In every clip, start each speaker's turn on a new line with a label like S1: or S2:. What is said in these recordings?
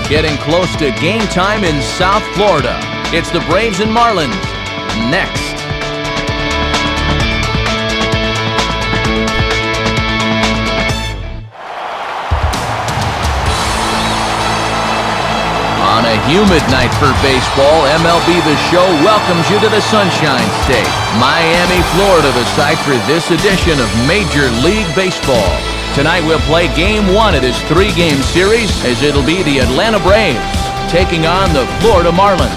S1: Getting close to game time in South Florida. It's the Braves and Marlins. Next. On a humid night for baseball, MLB The Show welcomes you to the Sunshine State. Miami, Florida, the site for this edition of Major League Baseball. Tonight we'll play Game 1 of this 3-game series, as it'll be the Atlanta Braves taking on the Florida Marlins.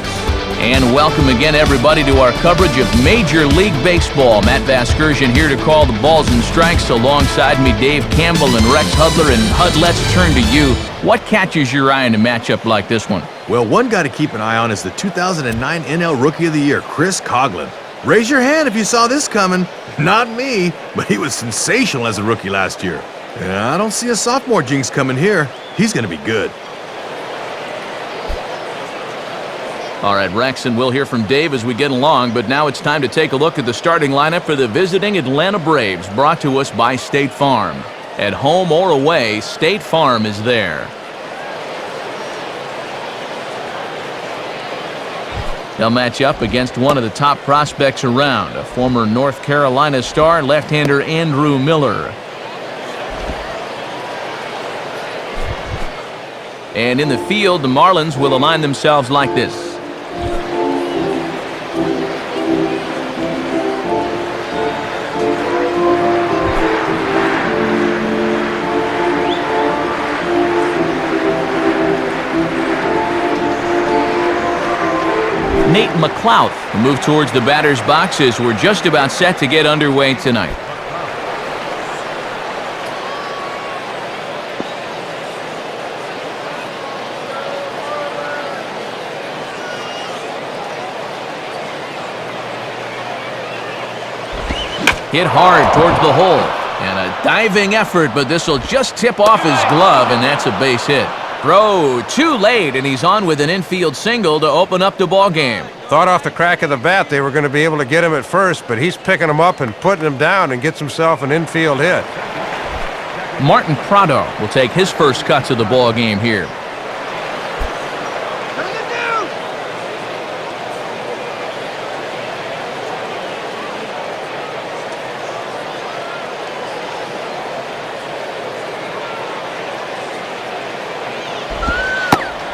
S1: And welcome again, everybody, to our coverage of Major League Baseball. Matt Vasgersian here to call the balls and strikes. Alongside me, Dave Campbell and Rex Hudler. And Hud, let's turn to you. What catches your eye in a matchup like this one?
S2: Well, one guy to keep an eye on is the 2009 NL Rookie of the Year, Chris Coghlan. Raise your hand if you saw this coming. Not me, but he was sensational as a rookie last year. And I don't see a sophomore jinx coming here. He's going to be good.
S1: All right, Rex, and we'll hear from Dave as we get along, but now it's time to take a look at the starting lineup for the visiting Atlanta Braves, brought to us by State Farm. At home or away, State Farm is there. They'll match up against one of the top prospects around, a former North Carolina star, left-hander Andrew Miller. And in the field, the Marlins will align themselves like this. Nate McLouth will move towards the batter's box as we're just about set to get underway tonight. Hit hard towards the hole, and a diving effort, but this will just tip off his glove, and that's a base hit. Throw too late, and he's on with an infield single to open up the ball game.
S3: Thought off the crack of the bat they were going to be able to get him at first, but he's picking him up and putting him down and gets himself an infield hit.
S1: Martin Prado will take his first cuts of the ball game here.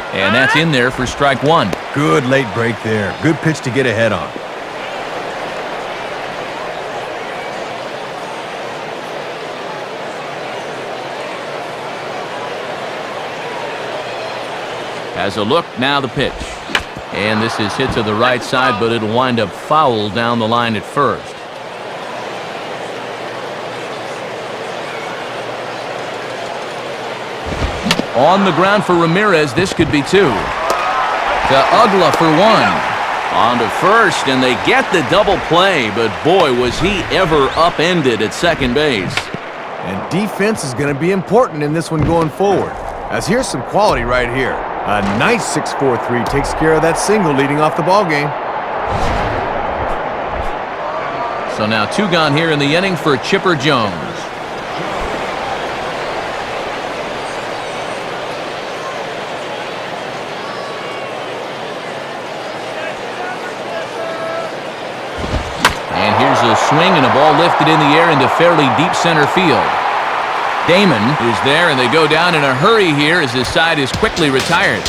S1: And that's in there for strike one.
S2: Good late break there. Good pitch to get ahead on.
S1: Has a look, now the pitch. And this is hit to the right side, but it'll wind up foul down the line at first. On the ground for Ramirez, this could be two. To Ugla for one. On to first, and they get the double play, but boy, was he ever upended at second base.
S2: And defense is going to be important in this one going forward, as here's some quality right here. A nice 6-4-3 takes care of that single leading off the ball game.
S1: So now two gone here in the inning for Chipper Jones. A swing and a ball lifted in the air into fairly deep center field. Damon is there, and they go down in a hurry here as his side is quickly retired.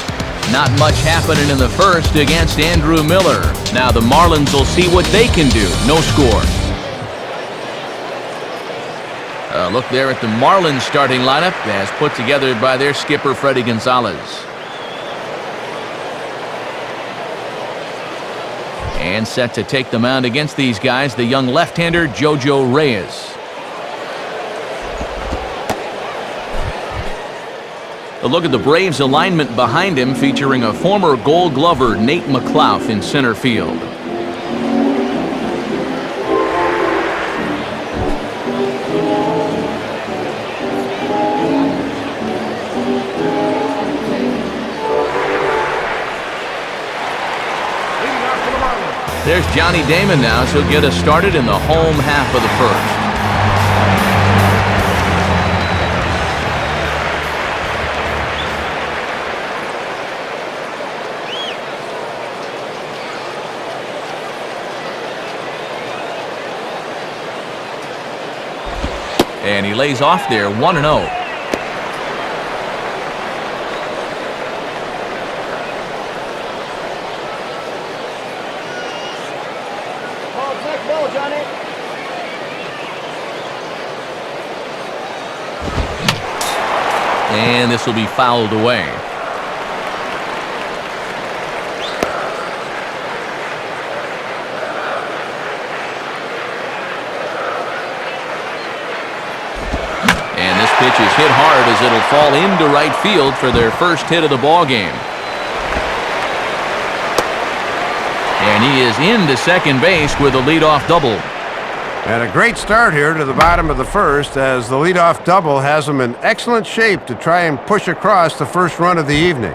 S1: Not much happening in the first against Andrew Miller. Now the Marlins will see what they can do. No score. Look there at the Marlins starting lineup as put together by their skipper Freddie Gonzalez. And set to take the mound against these guys, the young left-hander Jojo Reyes. A look at the Braves alignment behind him, featuring a former Gold Glover Nate McLouth in center field. There's Johnny Damon now, so he'll get us started in the home half of the first. And he lays off there 1-0. And this will be fouled away. And this pitch is hit hard as it'll fall into right field for their first hit of the ball game. And he is into second base with a leadoff double.
S3: And a great start here to the bottom of the first, as the leadoff double has them in excellent shape to try and push across the first run of the evening.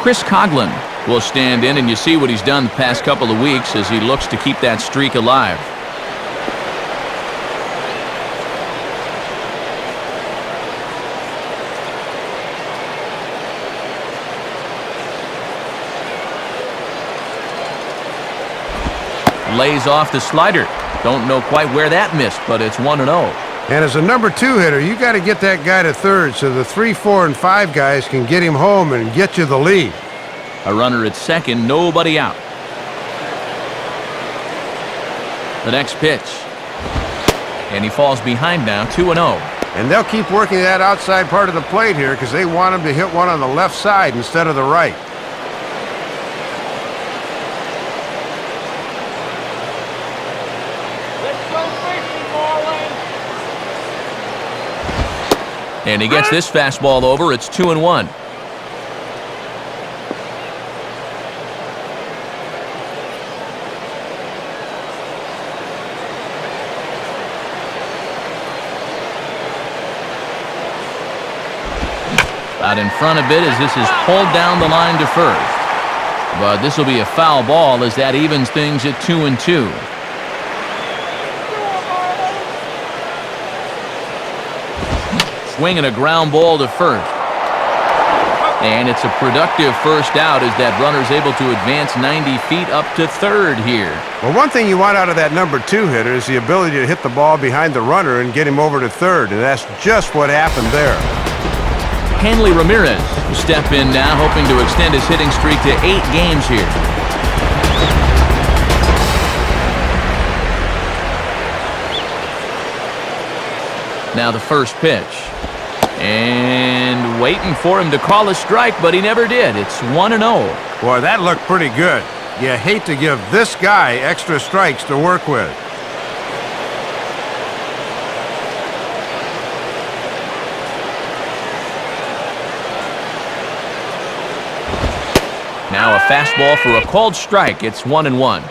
S1: Chris Coghlan will stand in, and you see what he's done the past couple of weeks as he looks to keep that streak alive. Lays off the slider. Don't know quite where that missed, but it's 1-0.
S3: And as a number 2 hitter, you got to get that guy to third so the 3, 4, and 5 guys can get him home and get you the lead.
S1: A runner at second, nobody out. The next pitch. And he falls behind now, 2-0.
S3: And they'll keep working that outside part of the plate here because they want him to hit one on the left side instead of the right.
S1: And he gets this fastball over. It's 2-1. Out in front a bit as this is pulled down the line to first. But this will be a foul ball as that evens things at 2-2. Swinging a ground ball to first. And it's a productive first out as that runner's able to advance 90 feet up to third here.
S3: Well, one thing you want out of that number 2 hitter is the ability to hit the ball behind the runner and get him over to third, and that's just what happened there.
S1: Hanley Ramirez will step in now, hoping to extend his hitting streak to 8 games here. Now the first pitch. And waiting for him to call a strike, but he never did. It's 1-0.
S3: Boy, that looked pretty good. You hate to give this guy extra strikes to work with.
S1: Now a fastball for a called strike. It's 1-1.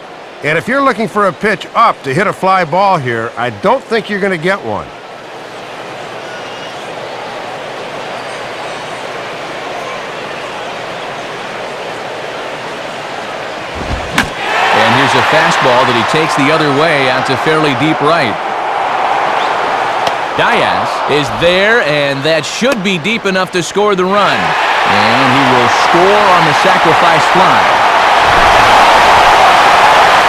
S3: And if you're looking for a pitch up to hit a fly ball here, I don't think you're going to get one.
S1: A fastball that he takes the other way out to fairly deep right. Diaz is there, and that should be deep enough to score the run. And he will score on the sacrifice fly.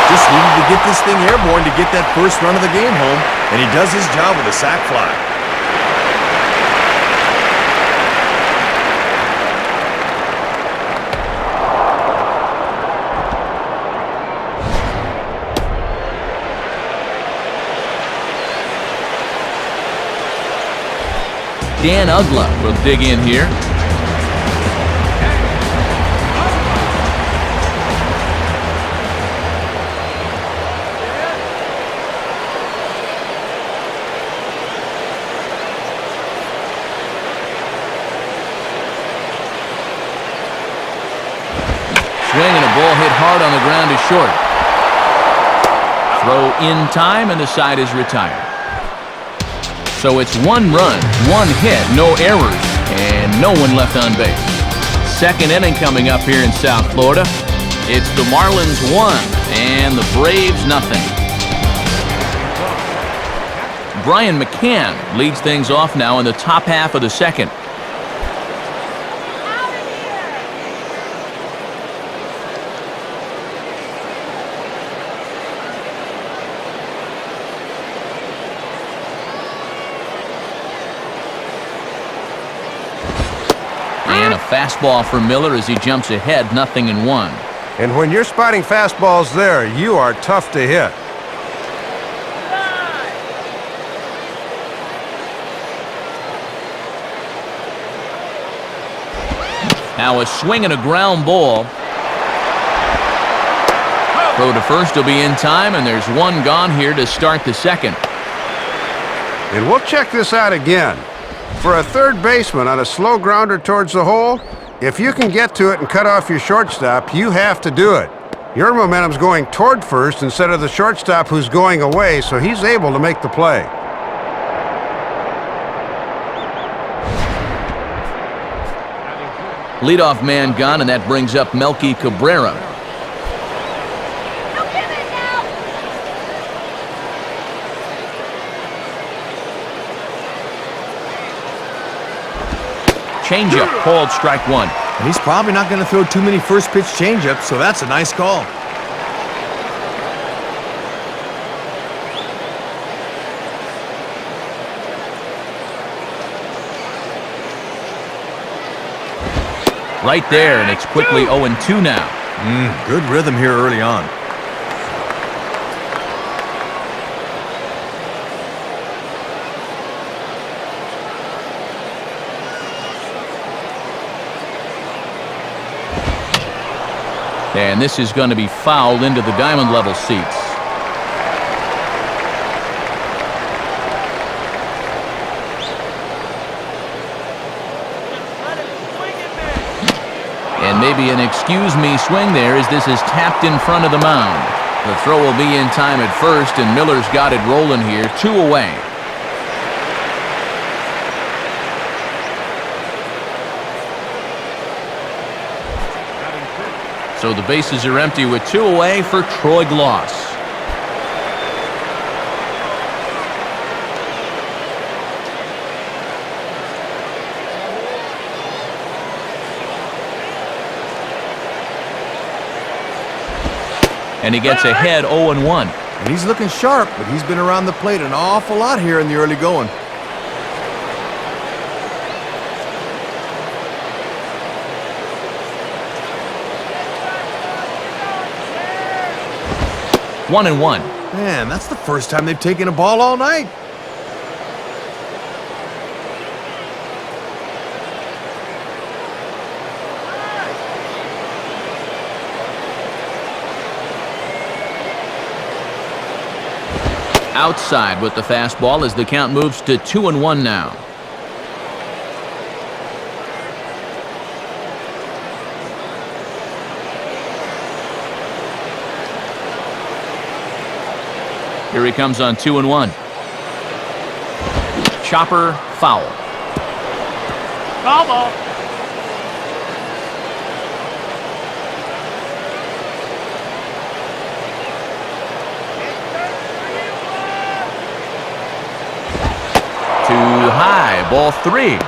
S2: Just needed to get this thing airborne to get that first run of the game home, and he does his job with a sac fly.
S1: Dan Ugla will dig in here. Swing and a ball hit hard on the ground to short. Throw in time and the side is retired. So it's 1 run, 1 hit, no errors, and no one left on base. Second inning coming up here in South Florida. It's the Marlins 1 and the Braves nothing. Brian McCann leads things off now in the top half of the second. Fastball for Miller as he jumps ahead, 0-1.
S3: And when you're spotting fastballs there, you are tough to hit.
S1: Now a swing and a ground ball. Throw to first will be in time, and there's one gone here to start the second.
S3: And we'll check this out again. For a third baseman on a slow grounder towards the hole, if you can get to it and cut off your shortstop, you have to do it. Your momentum's going toward first instead of the shortstop who's going away, so he's able to make the play.
S1: Leadoff man gone, and that brings up Melky Cabrera. Changeup called strike one.
S2: And he's probably not going to throw too many first pitch changeups, so that's a nice call.
S1: Right there, and it's quickly 0-2 now.
S2: Good rhythm here early on.
S1: And this is going to be fouled into the diamond level seats. And maybe an excuse me swing there as this is tapped in front of the mound. The throw will be in time at first, and Miller's got it rolling here, 2 away. So the bases are empty with 2 away for Troy Gloss. And he gets ahead 0-1.
S2: And he's looking sharp, but he's been around the plate an awful lot here in the early going.
S1: One and one.
S2: Man, that's the first time they've taken a ball all night.
S1: Outside with the fastball as the count moves to 2-1 now. Here he comes on 2-1. Chopper foul.
S4: Foul ball.
S1: Too high, ball 3.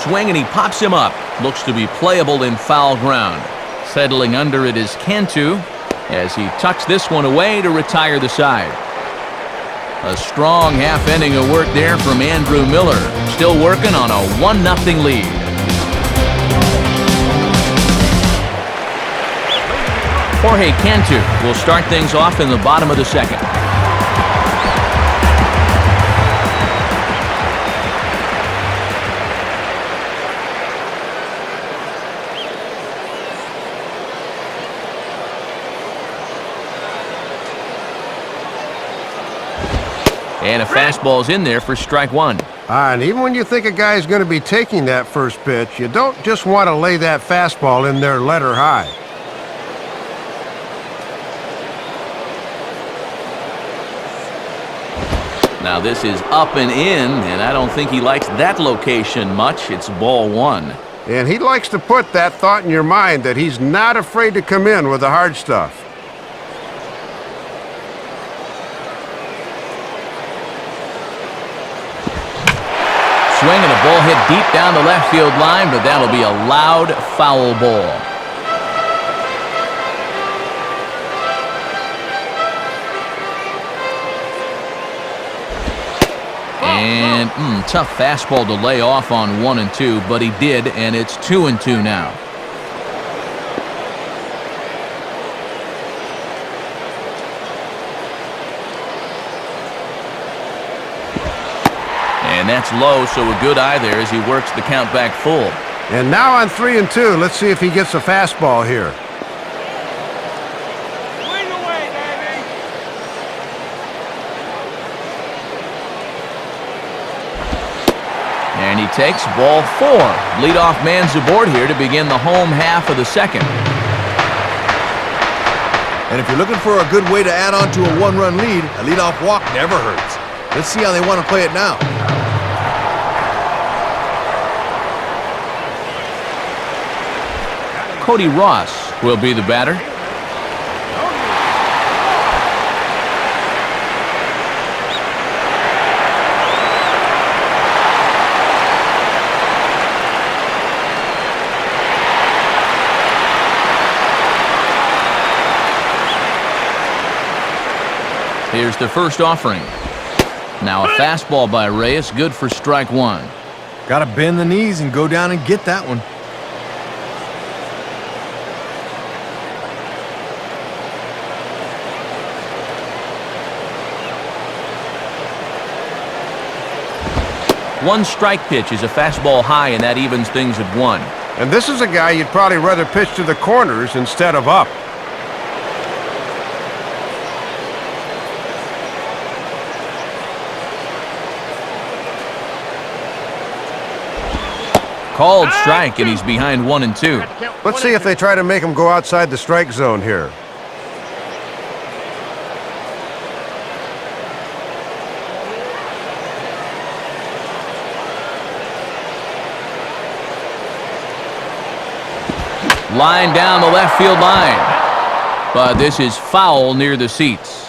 S1: Swing and he pops him up. Looks to be playable in foul ground. Settling under it is Cantu as he tucks this one away to retire the side. A strong half inning of work there from Andrew Miller. Still working on a 1-0 lead. Jorge Cantu will start things off in the bottom of the second. And a fastball's in there for strike one.
S3: And even when you think a guy's going to be taking that first pitch, you don't just want to lay that fastball in there letter high.
S1: Now this is up and in, and I don't think he likes that location much. It's ball 1.
S3: And he likes to put that thought in your mind that he's not afraid to come in with the hard stuff.
S1: swing, and the ball hit deep down the left field line, but that'll be a loud foul ball. And tough fastball to lay off on 1 and 2, but he did, and it's 2 and 2 now. And that's low, so a good eye there as he works the count back full.
S3: And now on 3 and 2, let's see if he gets a fastball here.
S4: Lead away, baby.
S1: And he takes ball 4. Leadoff man's aboard here to begin the home half of the second.
S2: And if you're looking for a good way to add on to a one-run lead, a leadoff walk never hurts. Let's see how they want to play it now.
S1: Cody Ross will be the batter. Here's the first offering. Now a fastball by Reyes, good for strike 1.
S2: Got to bend the knees and go down and get that one.
S1: One strike pitch is a fastball high, and that evens things at 1.
S3: And this is a guy you'd probably rather pitch to the corners instead of up.
S1: Called strike, and he's behind 1 and 2.
S3: Let's see if they try to make him go outside the strike zone here.
S1: Line down the left field line. But this is foul near the seats.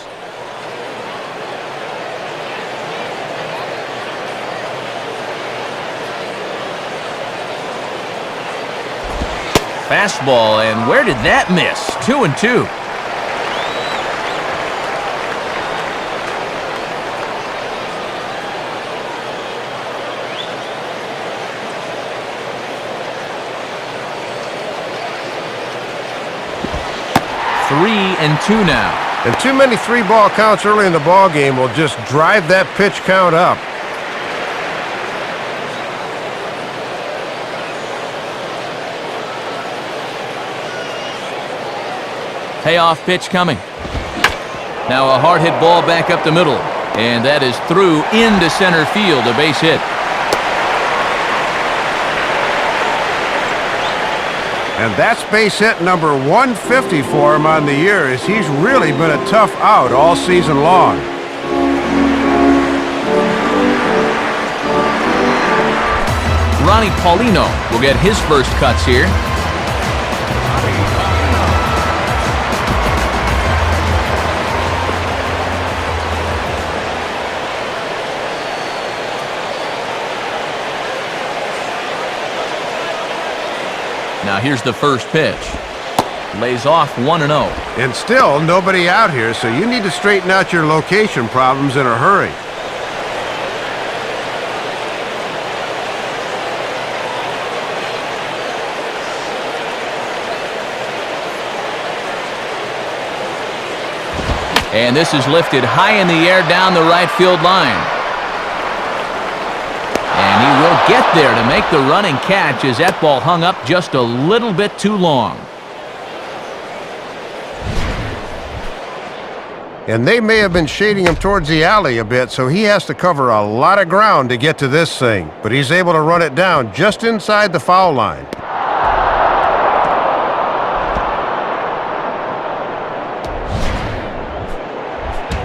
S1: Fastball, and where did that miss? 2 and 2. Three and 2 now.
S3: And too many 3-ball counts early in the ball game will just drive that pitch count up.
S1: Payoff pitch coming. Now a hard hit ball back up the middle, and that is through into center field, a base hit.
S3: And that's base hit number 150 for him on the year, as he's really been a tough out all season long.
S1: Ronnie Paulino will get his first cuts here. Now here's the first pitch. Lays off 1-0.
S3: And still nobody out here, so you need to straighten out your location problems in a hurry.
S1: And this is lifted high in the air down the right field line. And he will get there to make the running catch as that ball hung up just a little bit too long.
S3: And they may have been shading him towards the alley a bit, so he has to cover a lot of ground to get to this thing. But he's able to run it down just inside the foul line.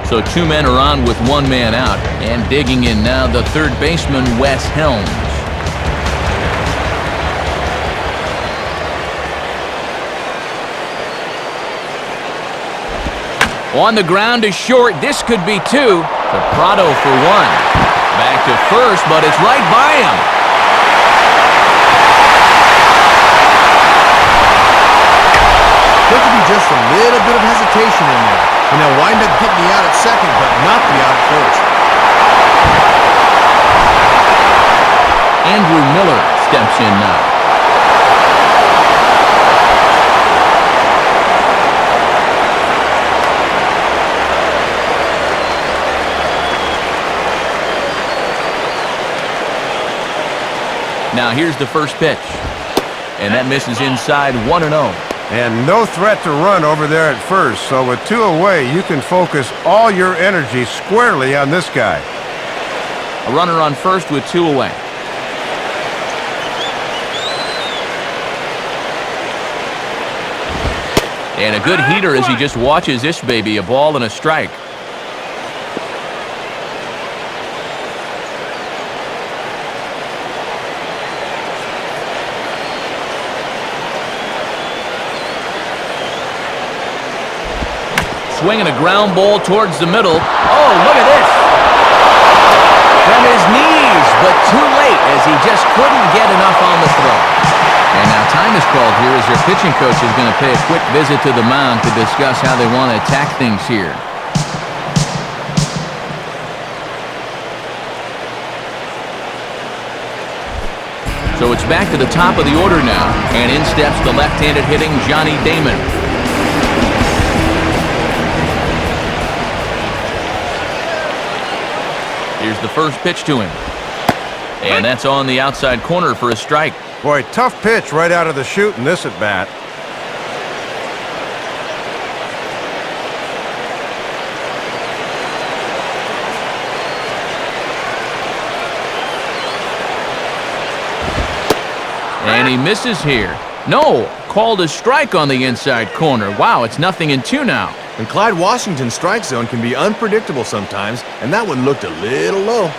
S1: So 2 men are on with 1 man out, and digging in now the third baseman, Wes Helms. On the ground is short. This could be 2. To Prado for 1. Back to first, but it's right by him.
S2: There could be just a little bit of hesitation in there, and they'll wind up getting the out at second, but not the out at first.
S1: Andrew Miller steps in now. Now here's the first pitch. And that misses inside 1-0.
S3: And no threat to run over there at first, so with 2 away, you can focus all your energy squarely on this guy.
S1: A runner on first with 2 away. And a good heater as he just watches this baby, a ball and a strike. Swinging a ground ball towards the middle. Oh, look at this. From his knees, but too late as he just couldn't get enough on the throw. And now time is called here as their pitching coach is going to pay a quick visit to the mound to discuss how they want to attack things here. So it's back to the top of the order now, and in steps the left-handed hitting Johnny Damon. Here's the first pitch to him. And that's on the outside corner for a strike.
S3: Boy, tough pitch right out of the chute in this at-bat.
S1: And he misses here. No, called a strike on the inside corner. Wow, it's 0-2 now.
S2: And Clyde Washington's strike zone can be unpredictable sometimes, and that one looked a little low.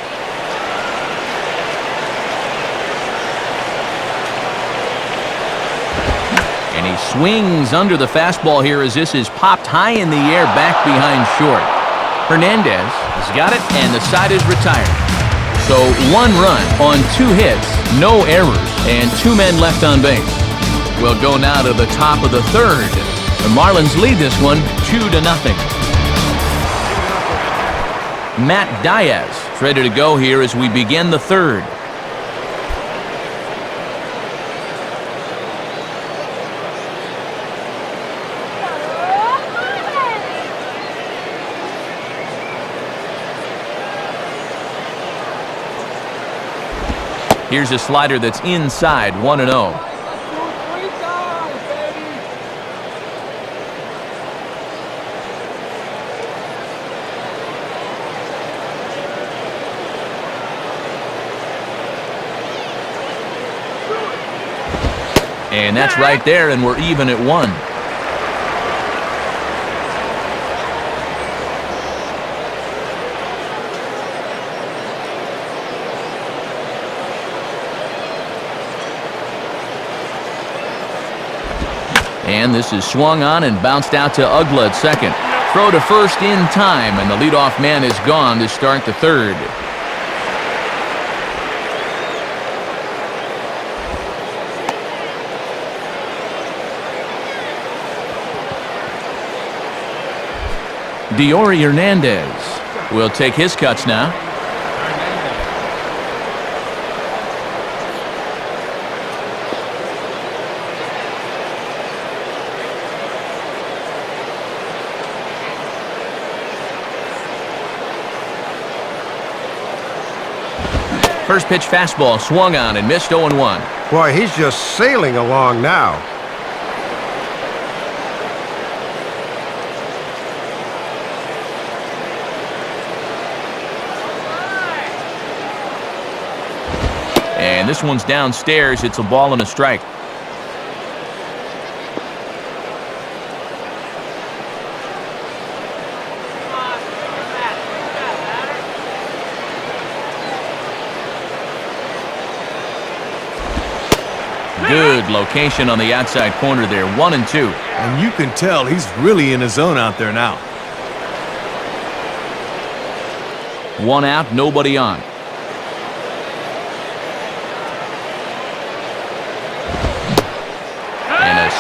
S1: And he swings under the fastball here as this is popped high in the air back behind short. Hernandez has got it, and the side is retired. So 1 run on 2 hits, no errors, and 2 men left on base. We'll go now to the top of the third. The Marlins lead this one 2-0. Matt Diaz is ready to go here as we begin the third. Here's a slider that's inside 1-0. And that's right there, and we're even at 1. And this is swung on and bounced out to Ugla at second. Throw to first in time, and the leadoff man is gone to start the third. Diori Hernandez will take his cuts now. First pitch fastball swung on and missed 0-1.
S3: Boy, he's just sailing along now.
S1: And this one's downstairs. It's a ball and a strike. Good location on the outside corner there. 1-2.
S2: And you can tell he's really in his zone out there now.
S1: 1 out, nobody on.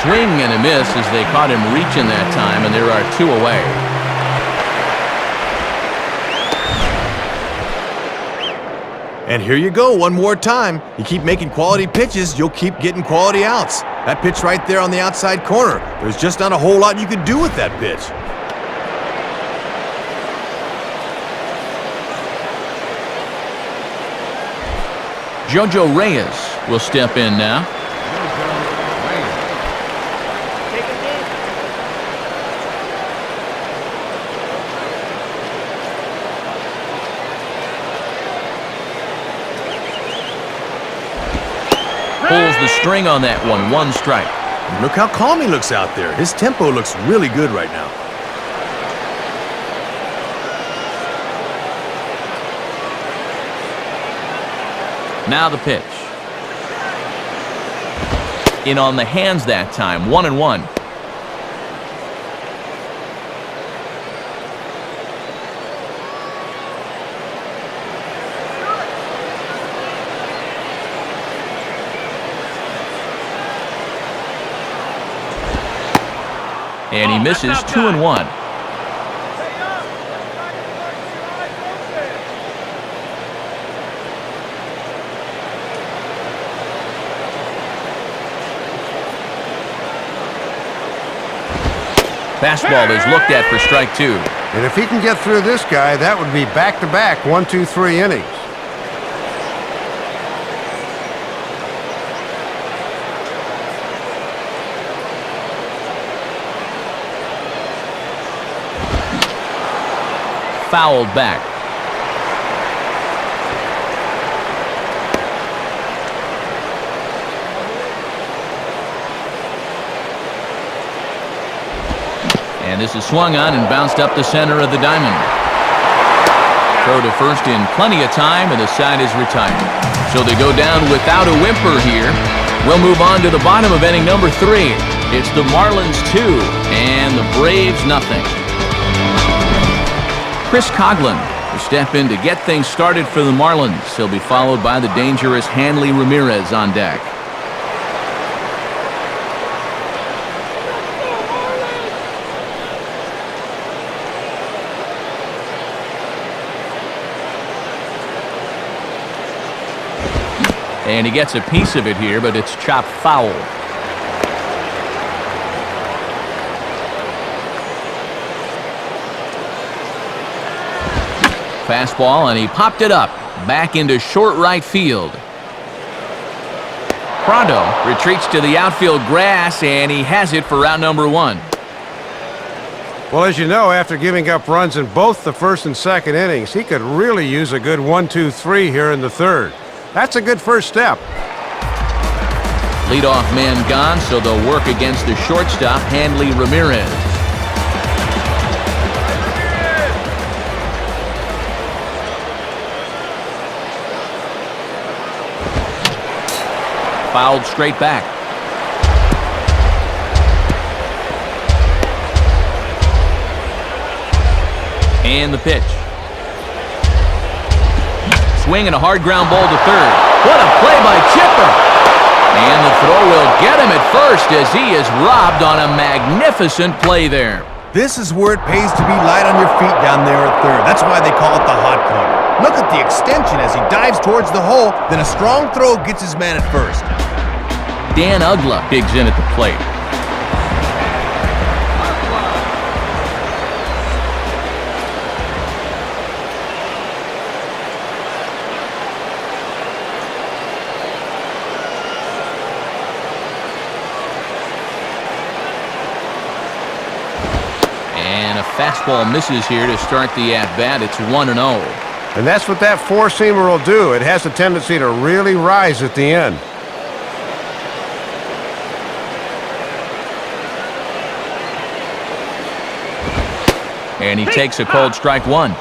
S1: swing and a miss as they caught him reaching that time, and there are 2 away.
S2: And here you go one more time. You keep making quality pitches, you'll keep getting quality outs. That pitch right there on the outside corner, there's just not a whole lot you could do with that pitch.
S1: JoJo Reyes will step in now. Pulls the string on that one. 1 strike.
S2: Look how calm he looks out there. His tempo looks really good right now.
S1: Now the pitch. In on the hands that time. 1-1. And he misses. 2-1. Fastball is looked at for strike 2.
S3: And if he can get through this guy, that would be back-to-back 1, 2, 3 innings.
S1: Fouled back. And this is swung on and bounced up the center of the diamond. Throw to first in plenty of time, and the side is retired. So they go down without a whimper here. We'll move on to the bottom of inning number 3. It's the Marlins 2 and the Braves nothing. Chris Coghlan will step in to get things started for the Marlins. He'll be followed by the dangerous Hanley Ramirez on deck. And he gets a piece of it here, but it's chopped foul. Fastball, and he popped it up. Back into short right field. Pronto retreats to the outfield grass, and he has it for round number 1.
S3: Well, as you know, after giving up runs in both the first and second innings, he could really use a good 1, 2, 3 here in the third. That's a good first step.
S1: Leadoff man gone, so they'll work against the shortstop, Hanley Ramirez. Fouled straight back. And the pitch. Swing and a hard ground ball to third. What a play by Chipper. And the throw will get him at first as he is robbed on a magnificent play there.
S2: This is where it pays to be light on your feet down there at third. That's why they call it the hot corner. Look at the extension as he dives towards the hole, then a strong throw gets his man at first.
S1: Dan Ugla digs in at the plate. And a fastball misses here to start the at-bat. It's 1-0.
S3: And that's what that four-seamer will do. It has a tendency to really rise at the end.
S1: And he takes a cold strike 1.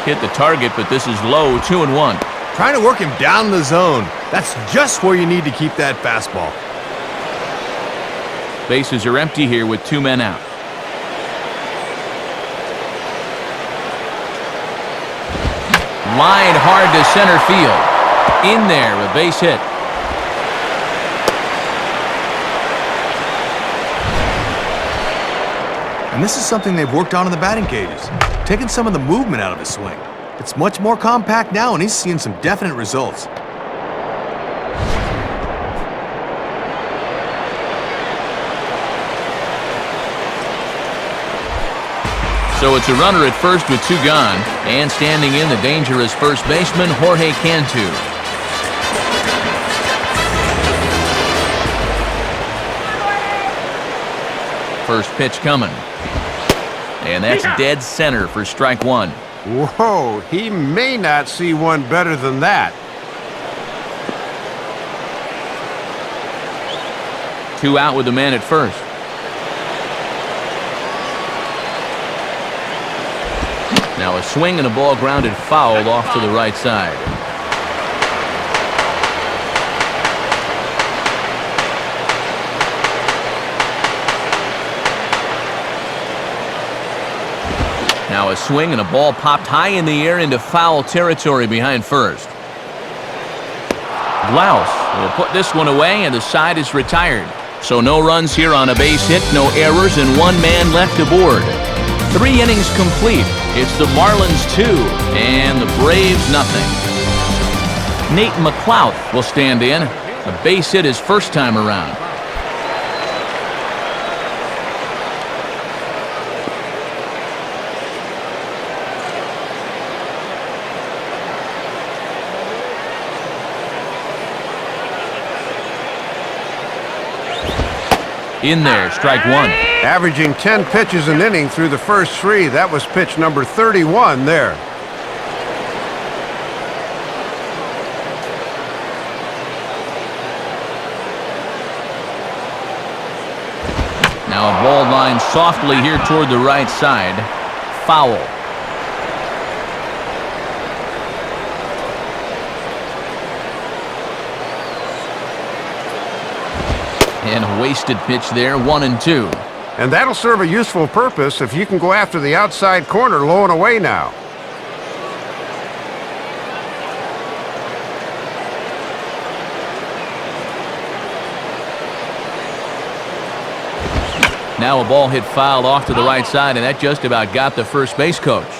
S1: Hit the target, but this is low. 2-1.
S2: Trying to work him down the zone. That's just where you need to keep that fastball.
S1: Bases are empty here with 2 men out. Line hard to center field. In there, a base hit.
S2: And this is something they've worked on in the batting cages, taking some of the movement out of his swing. It's much more compact now, and he's seeing some definite results.
S1: So it's a runner at first with 2 gone, and standing in the dangerous first baseman, Jorge Cantu. First pitch coming. And that's dead center for strike 1.
S3: Whoa, he may not see one better than that.
S1: 2 out with the man at first. Now a swing and a ball grounded foul off to the right side. Now a swing and a ball popped high in the air into foul territory behind first. Blouse will put this one away, and the side is retired. So no runs here on a base hit, no errors, and 1 man left aboard. 3 innings complete. It's the Marlins 2 and the Braves nothing. Nate McLouth will stand in. A base hit his first time around. In there, strike 1.
S3: Averaging 10 pitches an inning through the first 3. That was pitch number 31 there.
S1: Now a ball line softly here toward the right side. Foul. And a wasted pitch there, 1-2.
S3: And that'll serve a useful purpose if you can go after the outside corner low and away now.
S1: Now a ball hit foul off to the right side, and that just about got the first base coach.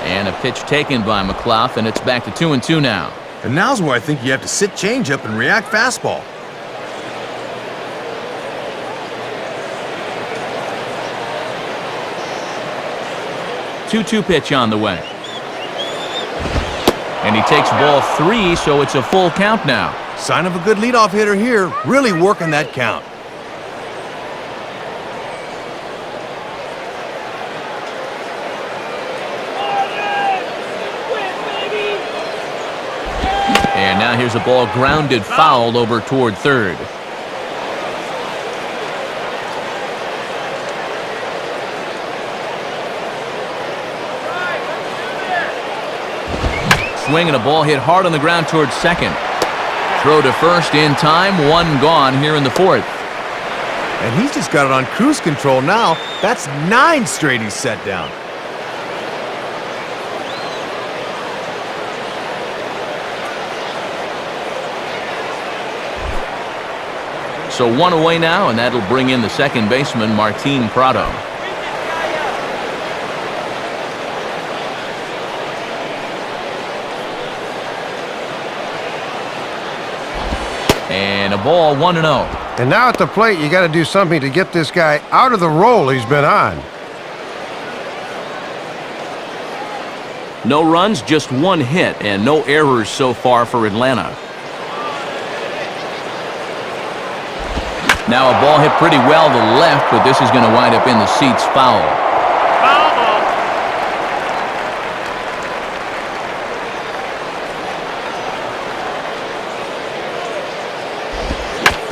S1: And a pitch taken by McLouth, and it's back to 2-2 now.
S2: And now's where I think you have to sit changeup and react fastball.
S1: Two-two pitch on the way. And he takes ball 3, so it's a full count now.
S2: Sign of a good leadoff hitter here, really working that count.
S1: And now here's a ball grounded foul over toward third. Swing and a ball hit hard on the ground towards second. Throw to first in time, 1 gone here in the 4th.
S2: And he's just got it on cruise control now. That's 9 straight he's set down.
S1: So 1 away now, and that'll bring in the second baseman, Martin Prado. And a ball, 1-0.
S3: And now at the plate, you got to do something to get this guy out of the role he's been on.
S1: No runs, just 1 hit, and no errors so far for Atlanta. Now a ball hit pretty well to left, but this is going to wind up in the seats, foul.
S4: Foul ball.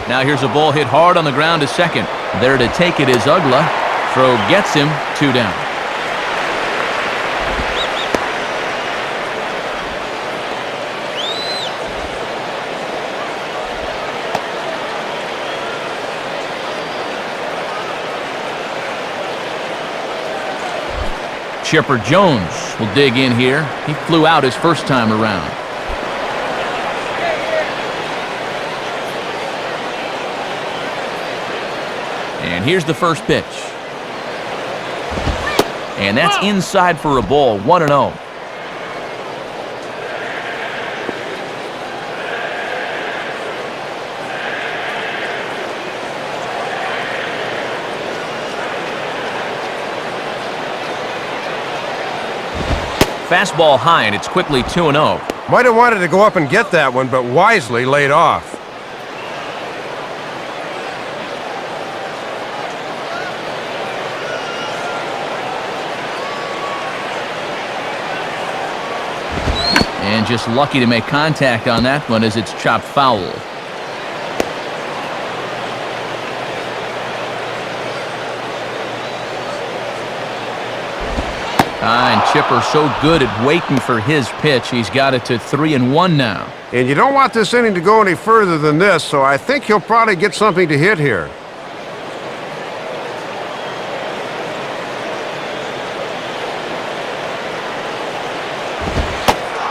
S1: Now here's a ball hit hard on the ground to second. There to take it is Ugla. Throw gets him, 2 down. Chipper Jones will dig in here. He flew out his first time around. And here's the first pitch. And that's inside for a ball, 1-0. Fastball high, and it's quickly 2-0.
S3: Might have wanted to go up and get that one, but wisely laid off.
S1: And just lucky to make contact on that one as it's chopped foul. And Chipper so good at waiting for his pitch. He's got it to 3-1 now.
S3: And you don't want this inning to go any further than this, so I think he'll probably get something to hit here.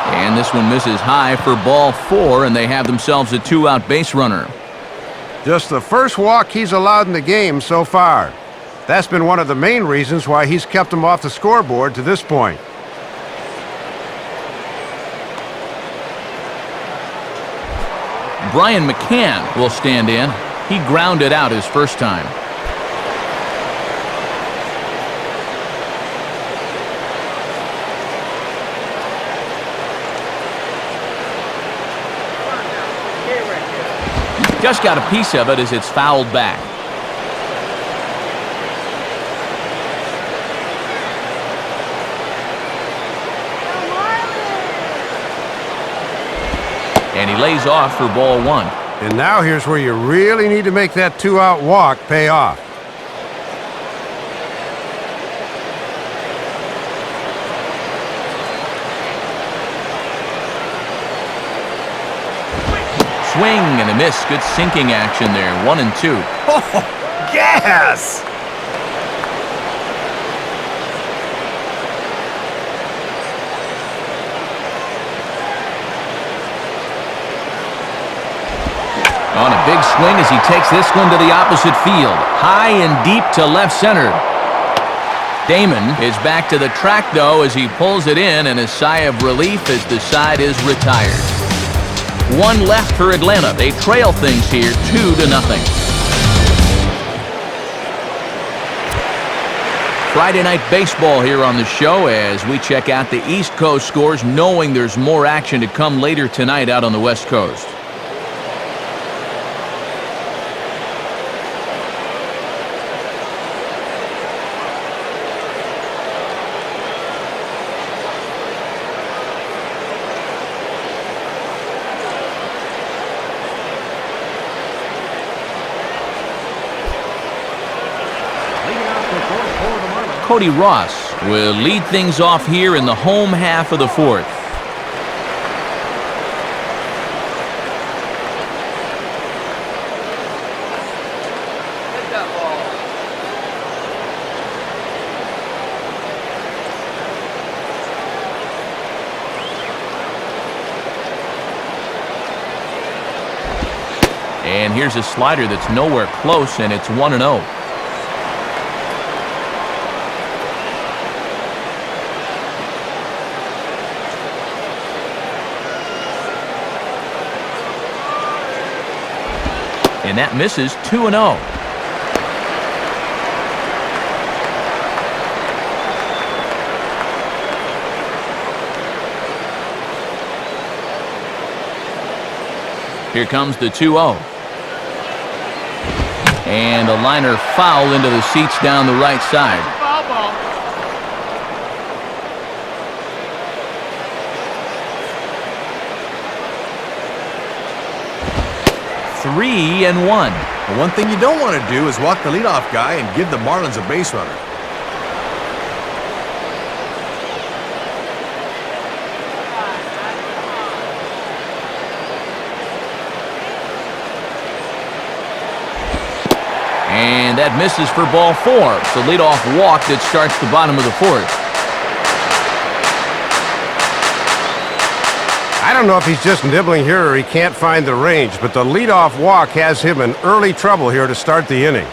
S1: And this one misses high for ball 4, and they have themselves a 2-out base runner.
S3: Just the first walk he's allowed in the game so far. That's been one of the main reasons why he's kept him off the scoreboard to this point.
S1: Brian McCann will stand in. He grounded out his first time. Just got a piece of it as it's fouled back. And he lays off for ball 1.
S3: And now here's where you really need to make that 2-out walk pay off.
S1: Swing and a miss. Good sinking action there. 1-2.
S2: Oh, gas!
S1: On a big swing as he takes this one to the opposite field. High and deep to left center. Damon is back to the track, though, as he pulls it in, and a sigh of relief as the side is retired. 1 left for Atlanta. They trail things here 2-0. Friday night baseball here on the show as we check out the East Coast scores, knowing there's more action to come later tonight out on the West Coast. Cody Ross will lead things off here in the home half of the 4th. And here's a slider that's nowhere close, and it's 1-0. And that misses. 2-0. Here comes the 2-0. And a liner foul into the seats down the right side.
S4: Foul ball.
S1: 3-1.
S2: The one thing you don't want to do is walk the leadoff guy and give the Marlins a base runner.
S1: And that misses for ball 4. So leadoff walk that starts the bottom of the 4th.
S3: don't know if he's just nibbling here or he can't find the range, but the leadoff walk has him in early trouble here to start the inning.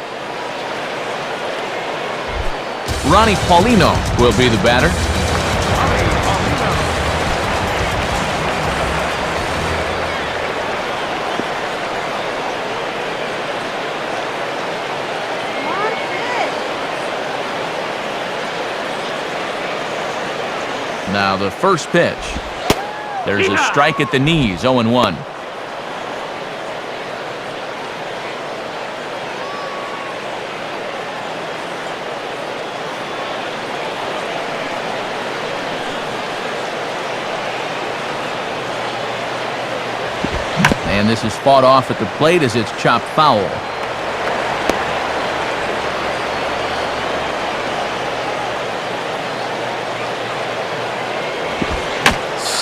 S1: Ronnie Paulino will be the batter. Now the first pitch. There's a strike at the knees, 0-1. And this is fought off at the plate as it's chopped foul.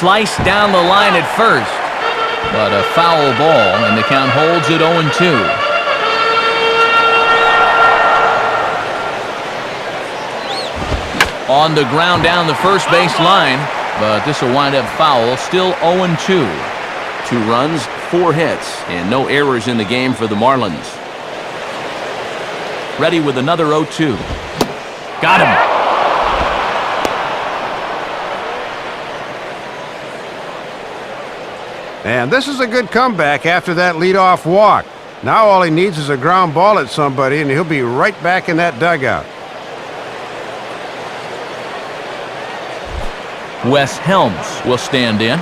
S1: Sliced down the line at first, but a foul ball, and the count holds at 0-2. On the ground down the first base line, but this will wind up foul, still 0-2. 2 runs, 4 hits, and no errors in the game for the Marlins. Ready with another 0-2. Got him.
S3: And this is a good comeback after that leadoff walk. Now all he needs is a ground ball at somebody, and he'll be right back in that dugout.
S1: Wes Helms will stand in.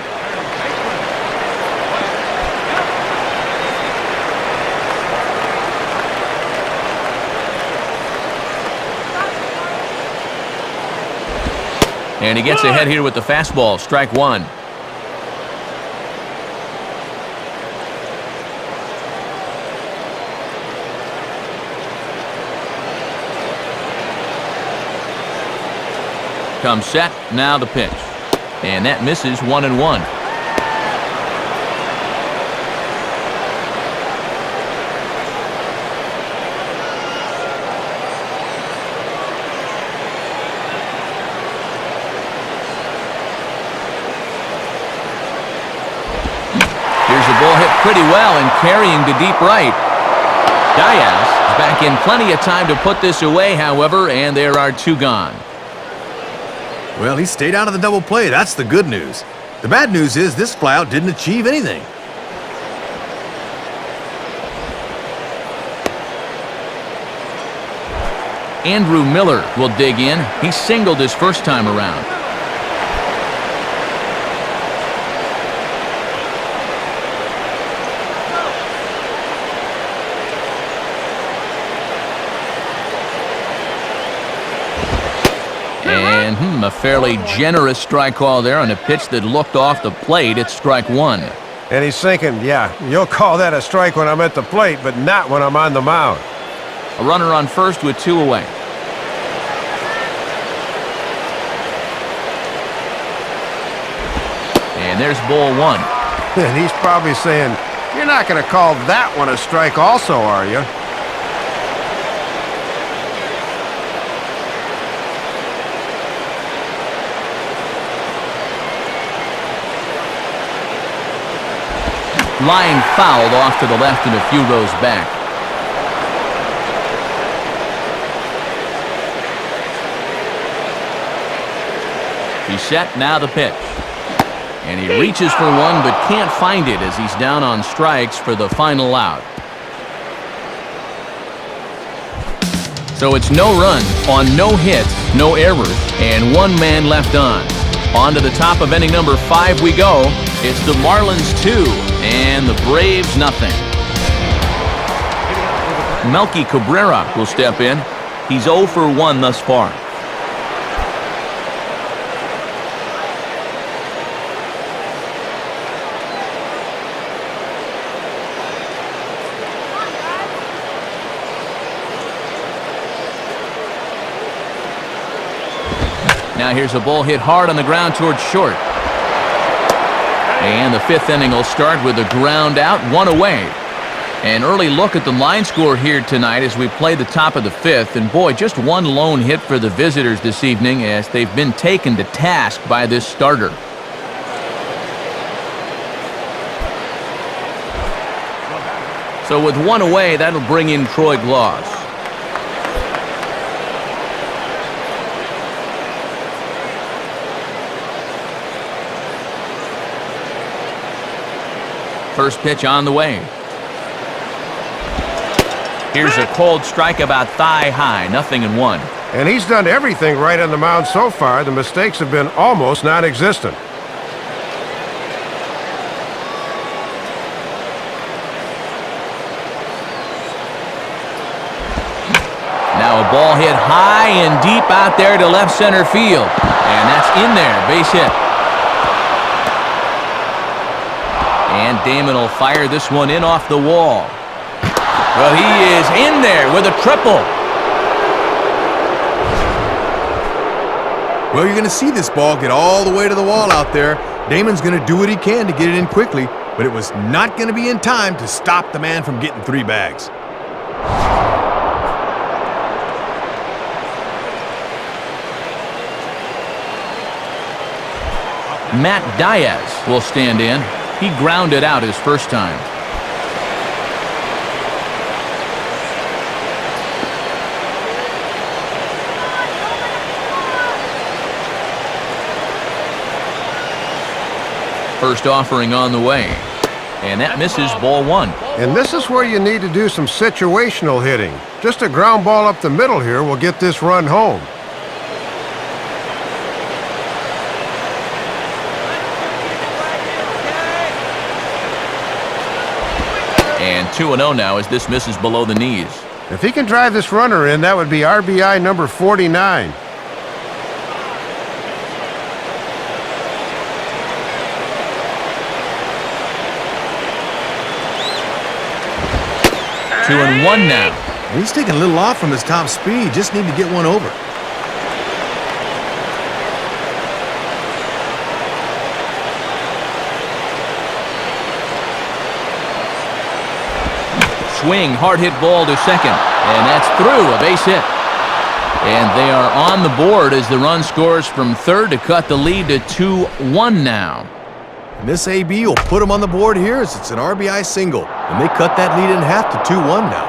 S1: And he gets ahead here with the fastball, strike 1. Comes set, now the pitch. And that misses, 1-1. Here's a ball hit pretty well and carrying to deep right. Diaz is back in plenty of time to put this away, however, and there are 2 gone.
S2: Well, he stayed out of the double play. That's the good news. The bad news is this flyout didn't achieve anything.
S1: Andrew Miller will dig in. He singled his first time around. And a fairly generous strike call there on a pitch that looked off the plate. It's strike 1.
S3: And he's thinking, yeah, you'll call that a strike when I'm at the plate, but not when I'm on the mound.
S1: A runner on first with 2 away. And there's ball 1.
S3: And he's probably saying, you're not going to call that one a strike also, are you?
S1: Line fouled off to the left and a few rows back. He's set, now the pitch. And he reaches for one but can't find it as he's down on strikes for the final out. So it's no run on no hits, no errors, and 1 man left on. On to the top of inning number 5 we go. It's the Marlins 2 and the Braves nothing. Melky Cabrera will step in. He's 0 for 1 thus far. Now here's a ball hit hard on the ground towards short. And the 5th inning will start with a ground out, 1 away. An early look at the line score here tonight as we play the top of the 5th. And boy, just 1 lone hit for the visitors this evening as they've been taken to task by this starter. So with one away, that'll bring in Troy Gloss. First pitch on the way. Here's a cold strike about thigh high, 0-1.
S3: And he's done everything right on the mound so far. The mistakes have been almost non-existent.
S1: Now a ball hit high and deep out there to left center field. And that's in there, base hit. And Damon will fire this one in off the wall. Well, he is in there with a triple.
S2: Well, you're going to see this ball get all the way to the wall out there. Damon's going to do what he can to get it in quickly, but it was not going to be in time to stop the man from getting 3 bags.
S1: Matt Diaz will stand in. He grounded out his first time. First offering on the way. And that misses, ball 1.
S3: And this is where you need to do some situational hitting. Just a ground ball up the middle here will get this run home.
S1: And 2-0 now as this misses below the knees.
S3: If he can drive this runner in, that would be RBI number 49.
S1: Two and one now.
S2: He's taking a little off from his top speed. Just need to get one over.
S1: Swing, hard hit ball to second. And that's through, a base hit. And they are on the board as the run scores from third to cut the lead to 2-1 now.
S2: And this AB will put him on the board here as it's an RBI single. And they cut that lead in half to 2-1 now.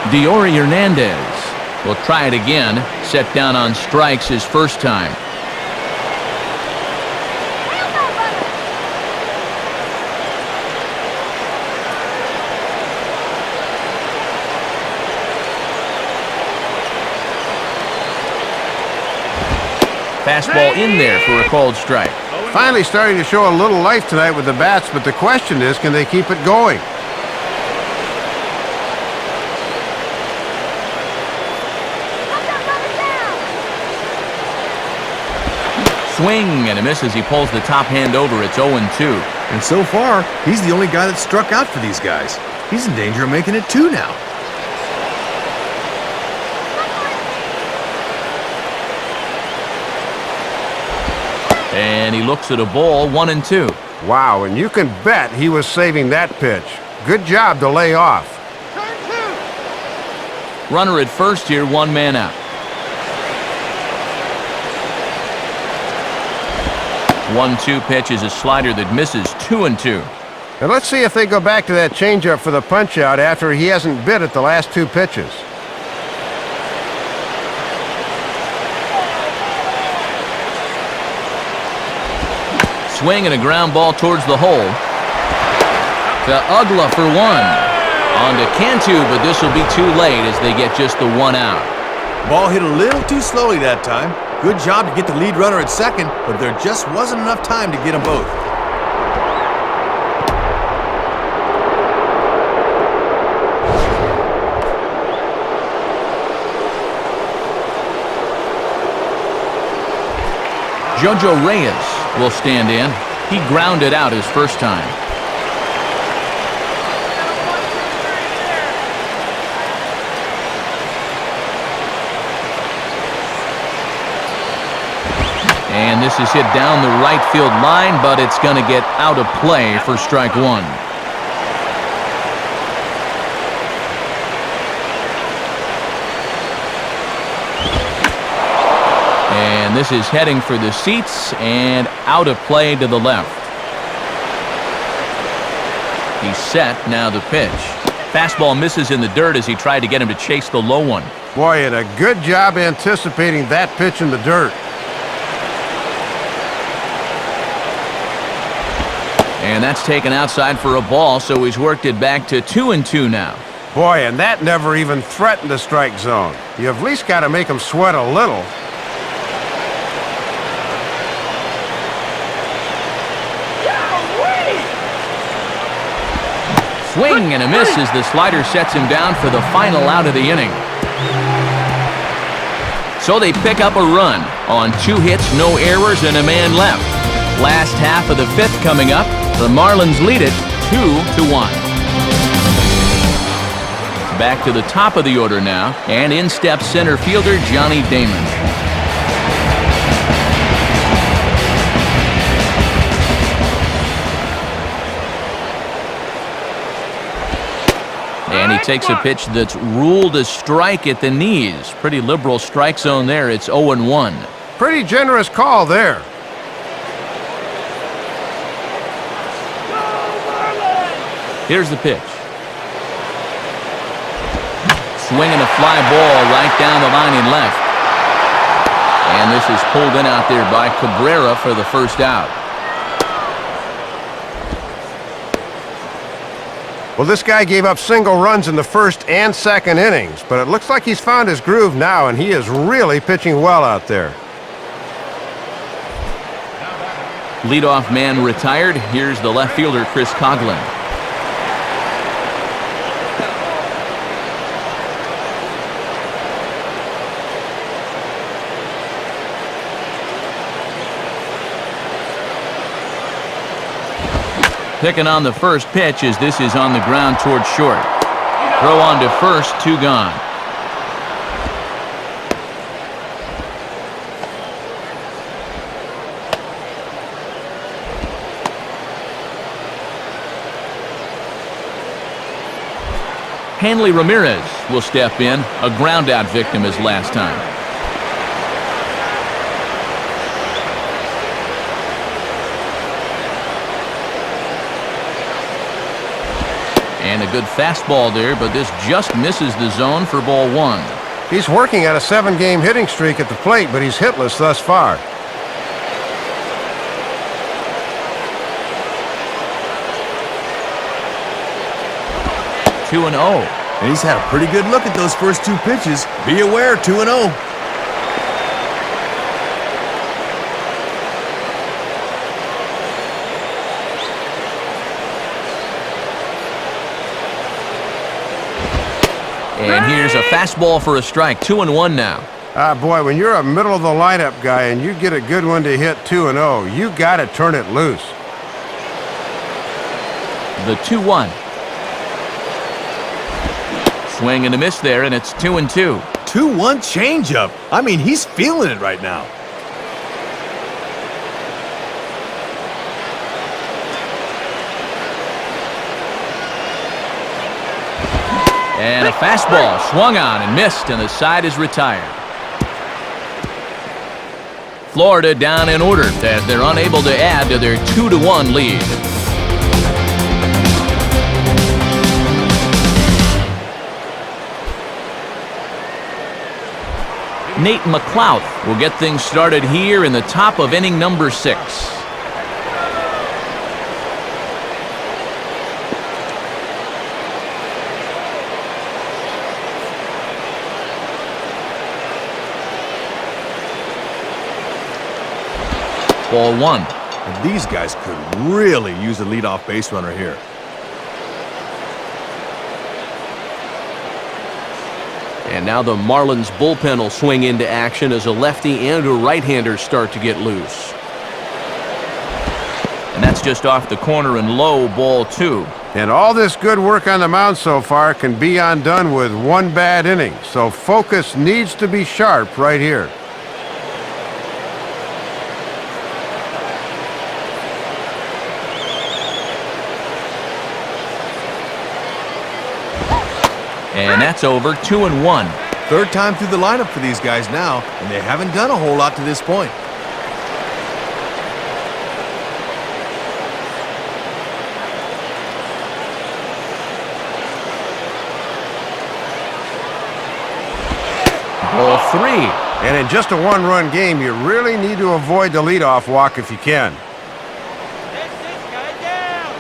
S1: Diori Hernandez will try it again. Set down on strikes his first time. Fastball in there for a called strike.
S3: Finally starting to show a little life tonight with the bats, but the question is, can they keep it going?
S1: Swing and a miss as he pulls the top hand over. It's 0-2.
S2: And so far, he's the only guy that struck out for these guys. He's in danger of making it 2 now.
S1: And he looks at a ball, 1-2.
S3: Wow, and you can bet he was saving that pitch. Good job to lay off.
S1: Runner at first here, 1 man out. 1-2 pitch is a slider that misses, 2-2.
S3: And let's see if they go back to that changeup for the punch-out after he hasn't bit at the last 2 pitches.
S1: Swing and a ground ball towards the hole. To Ugla for 1. On to Cantu, but this will be too late as they get just the 1 out.
S2: Ball hit a little too slowly that time. Good job to get the lead runner at second, but there just wasn't enough time to get them both.
S1: Jojo Reyes will stand in. He grounded out his first time. And this is hit down the right field line, but it's going to get out of play for strike 1. And this is heading for the seats and out of play to the left. He's set, now the pitch. Fastball misses in the dirt as he tried to get him to chase the low one.
S3: Boy, and a good job anticipating that pitch in the dirt.
S1: And that's taken outside for a ball, so he's worked it back to 2-2 now.
S3: Boy, and that never even threatened the strike zone. You at least got to make him sweat a little.
S1: Swing and a miss as the slider sets him down for the final out of the inning. So they pick up a run on 2 hits, no errors, and a man left. Last half of the 5th coming up. The Marlins lead it 2-1. Back to the top of the order now, and in steps center fielder Johnny Damon. And he takes a pitch that's ruled a strike at the knees. Pretty liberal strike zone there. It's 0-1.
S3: Pretty generous call there.
S1: Here's the pitch. Swinging a fly ball right down the line in left. And this is pulled in out there by Cabrera for the first out.
S3: Well, this guy gave up single runs in the first and second innings, but it looks like he's found his groove now, and he is really pitching well out there.
S1: Leadoff man retired. Here's the left fielder, Chris Coghlan. Picking on the first pitch as this is on the ground towards short. Throw on to first, 2 gone. Hanley Ramirez will step in, a ground out victim as last time. And a good fastball there, but this just misses the zone for ball 1.
S3: He's working at a 7-game hitting streak at the plate, but he's hitless thus far.
S1: Two and 0.
S2: And he's had a pretty good look at those first 2 pitches. Be aware, 2-0.
S1: And here's a fastball for a strike. 2-1 now.
S3: Boy, when you're a middle-of-the-lineup guy and you get a good one to hit 2-0, you got to turn it loose.
S1: The 2-1. Swing and a miss there, and it's 2-2.
S2: 2-1 changeup. I mean, he's feeling it right now.
S1: And a fastball swung on and missed, and the side is retired. Florida down in order as they're unable to add to their 2-1 lead. Nate McLouth will get things started here in the top of inning number 6. Ball 1.
S2: And these guys could really use a leadoff base runner here.
S1: And now the Marlins bullpen will swing into action as a lefty and a right-hander start to get loose. And that's just off the corner and low, ball 2.
S3: And all this good work on the mound so far can be undone with 1 bad inning. So focus needs to be sharp right here.
S1: And that's over. 2-1.
S2: Third time through the lineup for these guys now, and they haven't done a whole lot to this point.
S1: Ball 3.
S3: And in just a one-run game, you really need to avoid the leadoff walk if you can.
S4: Sit this guy down.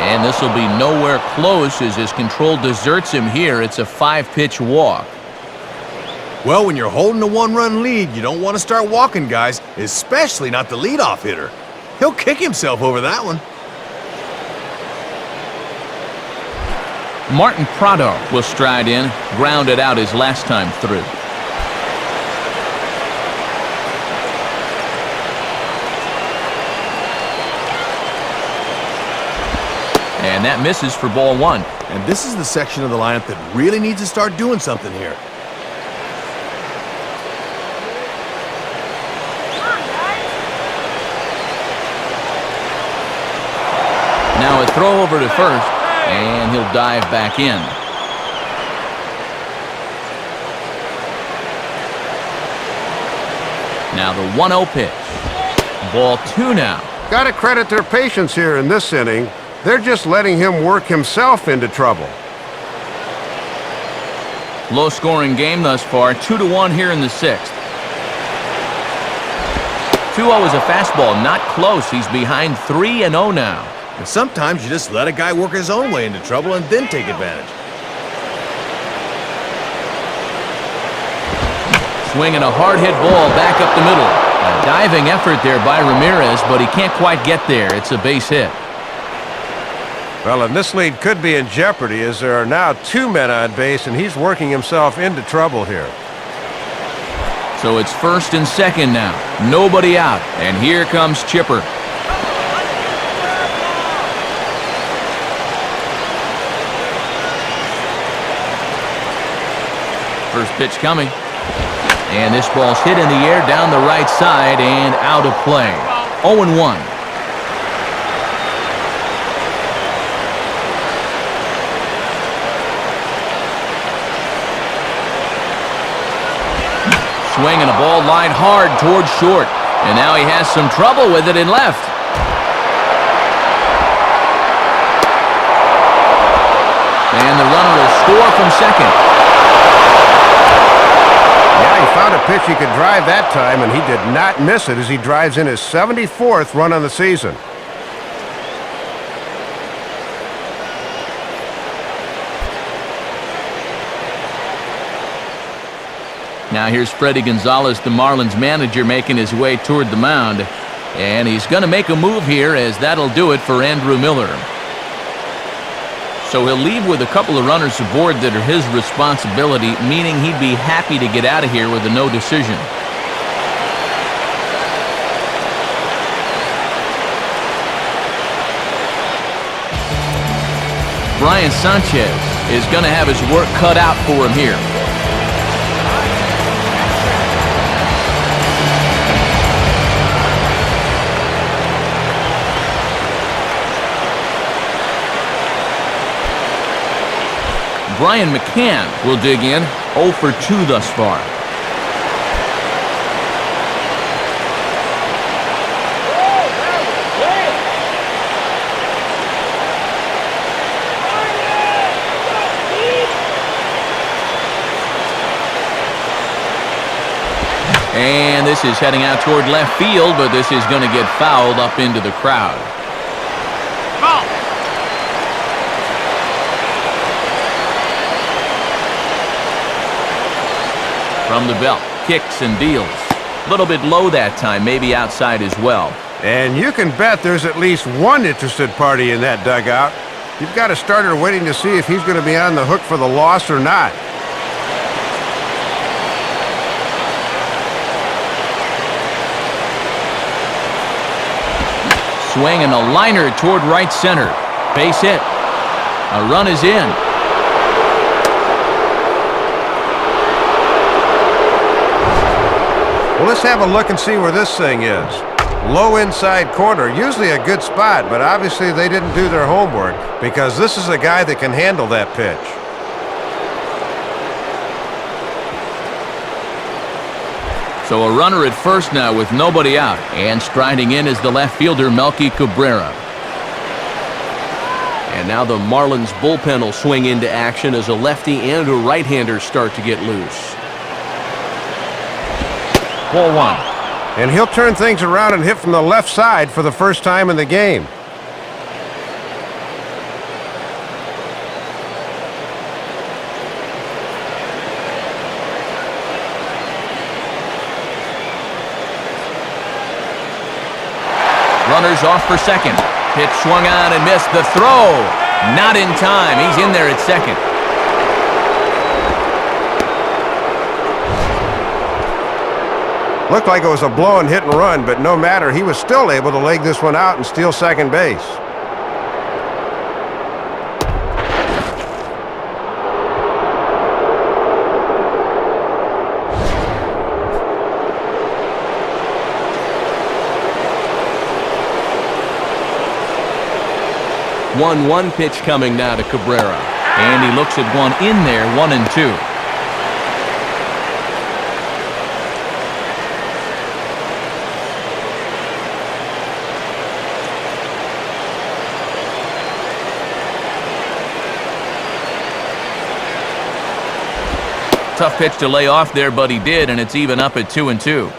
S1: And this will be nowhere close as his control deserts him here. It's a 5-pitch walk.
S2: Well, when you're holding a one-run lead, you don't want to start walking guys, especially not the leadoff hitter. He'll kick himself over that one.
S1: Martin Prado will stride in, grounded out his last time through. And that misses for ball 1.
S2: And this is the section of the lineup that really needs to start doing something here.
S1: Now a throw over to first, and he'll dive back in. Now the 1-0 pitch. Ball 2 now.
S3: Got to credit their patience here in this inning. They're just letting him work himself into trouble.
S1: Low-scoring game thus far, 2-1 here in the 6th. 2-0 is a fastball, not close. He's behind 3-0 now.
S2: And sometimes you just let a guy work his own way into trouble and then take advantage.
S1: Swinging a hard-hit ball back up the middle. A diving effort there by Ramirez, but he can't quite get there. It's a base hit.
S3: Well, and this lead could be in jeopardy as there are now 2 men on base, and he's working himself into trouble here.
S1: So it's first and second now. Nobody out, and here comes Chipper. First pitch coming. And this ball's hit in the air down the right side and out of play. 0-1. Swinging a ball line hard towards short. And now he has some trouble with it in left. And the runner will score from second.
S3: Yeah, he found a pitch he could drive that time, and he did not miss it as he drives in his 74th run on the season.
S1: Now here's Freddie Gonzalez, the Marlins manager, making his way toward the mound. And he's going to make a move here, as that'll do it for Andrew Miller. So he'll leave with a couple of runners aboard that are his responsibility, meaning he'd be happy to get out of here with a no decision. Brian Sanchez is going to have his work cut out for him here. Brian McCann will dig in, 0 for 2 thus far. And this is heading out toward left field, but this is going to get fouled up into the crowd.
S4: Ball.
S1: From the belt, kicks and deals. A little bit low that time, maybe outside as well.
S3: And you can bet there's at least one interested party in that dugout. You've got a starter waiting to see if he's going to be on the hook for the loss or not.
S1: Swinging a liner toward right center. Base hit. A run is in.
S3: Well, let's have a look and see where this thing is. Low inside corner, usually a good spot, but obviously they didn't do their homework because this is a guy that can handle that pitch.
S1: So a runner at first now with nobody out. And striding in is the left fielder, Melky Cabrera.
S5: And now the Marlins bullpen will swing into action as a lefty and a right-hander start to get loose.
S1: Ball one.
S3: And he'll turn things around and hit from the left side for the first time in the game.
S1: Runners off for second. Pitch swung on and missed. The throw. Not in time. He's in there at second.
S3: Looked like it was a blow and hit and run, but no matter, he was still able to leg this one out and steal second base.
S5: One pitch coming now to Cabrera.
S1: And he looks at one in there, 1-2. Tough pitch to lay off there, but he did, and it's even up at 2-2.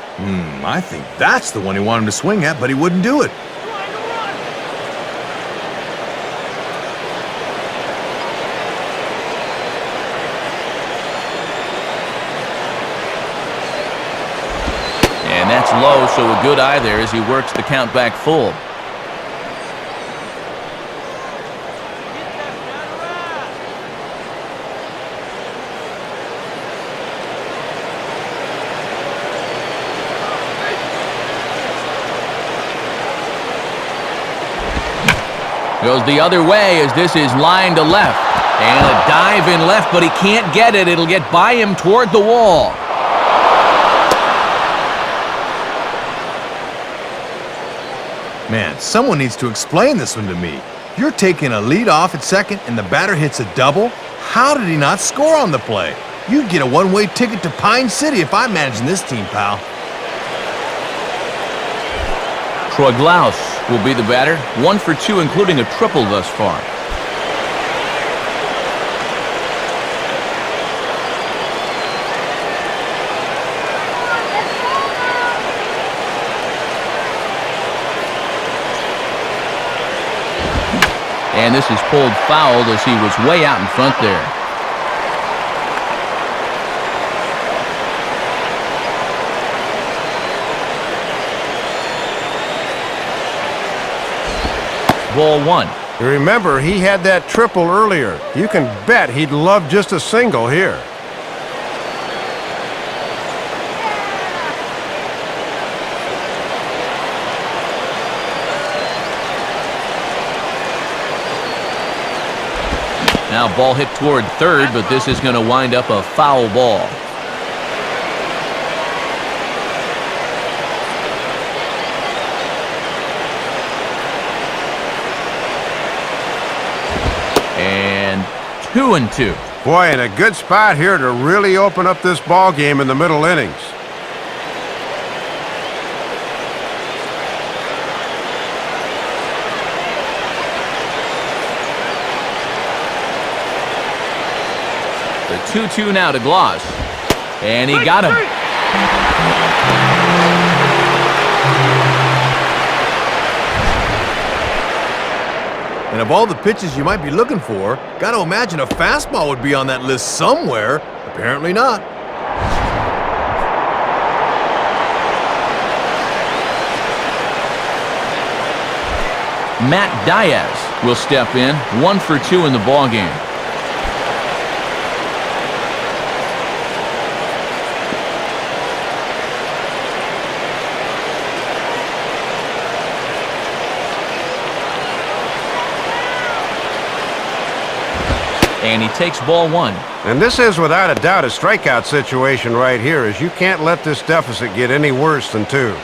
S2: I think that's the one he wanted to swing at, but he wouldn't do it.
S1: And that's low, so a good eye there as he works the count back full. Goes the other way as this is line to left. And a dive in left, but he can't get it. It'll get by him toward the wall.
S2: Man, someone needs to explain this one to me. You're taking a lead off at second and the batter hits a double? How did he not score on the play? You'd get a one-way ticket to Pine City if I'm managing this team, pal.
S1: Troy Glaus will be the batter. 1 for 2, including a triple thus far. And this is pulled foul as he was way out in front there. Ball one.
S3: Remember, he had that triple earlier. You can bet he'd love just a single here.
S1: Now ball hit toward third, but this is going to wind up a foul ball. And 2-2.
S3: Boy, in a good spot here to really open up this ball game in the middle innings.
S1: The 2-2 now to Glaus. And he got him.
S2: And of all the pitches you might be looking for, gotta imagine a fastball would be on that list somewhere. Apparently not.
S1: Matt Diaz will step in. 1 for 2 in the ballgame. And he takes ball one.
S3: And this is without a doubt a strikeout situation right here, as you can't let this deficit get any worse than 2.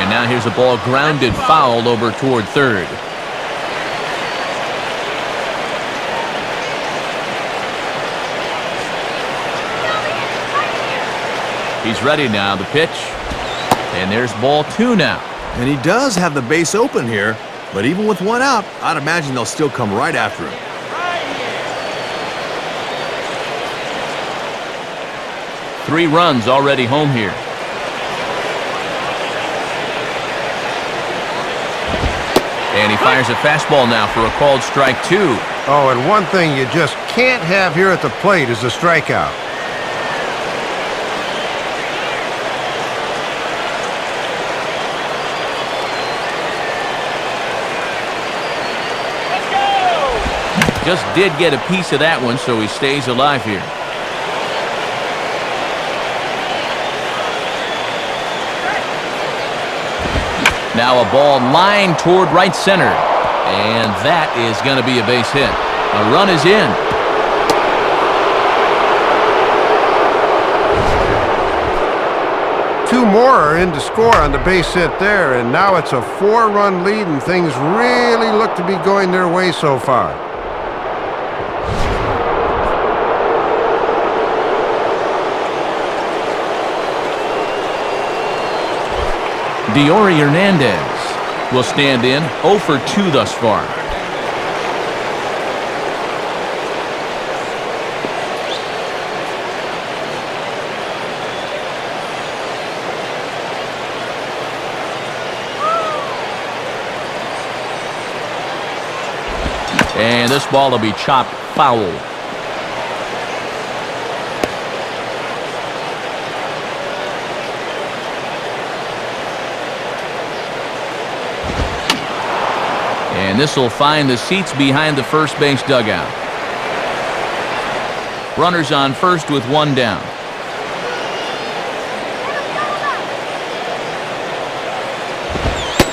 S1: And now here's a ball grounded foul over toward third. He's ready now, the pitch. And there's ball 2 now.
S2: And he does have the base open here, but even with one out, I'd imagine they'll still come right after him.
S4: Right here.
S1: 3 runs already home here. And he fires a fastball now for a called strike 2.
S3: Oh, and one thing you just can't have here at the plate is a strikeout.
S1: Just did get a piece of that one, so he stays alive here. Now a ball lined toward right center. And that is going to be a base hit. A run is in.
S3: Two more are in to score on the base hit there, and now it's a 4-run lead, and things really look to be going their way so far.
S1: Diori Hernandez will stand in 0 for 2 thus far. And this ball will be chopped foul. And this will find the seats behind the first base dugout. Runners on first with 1 down.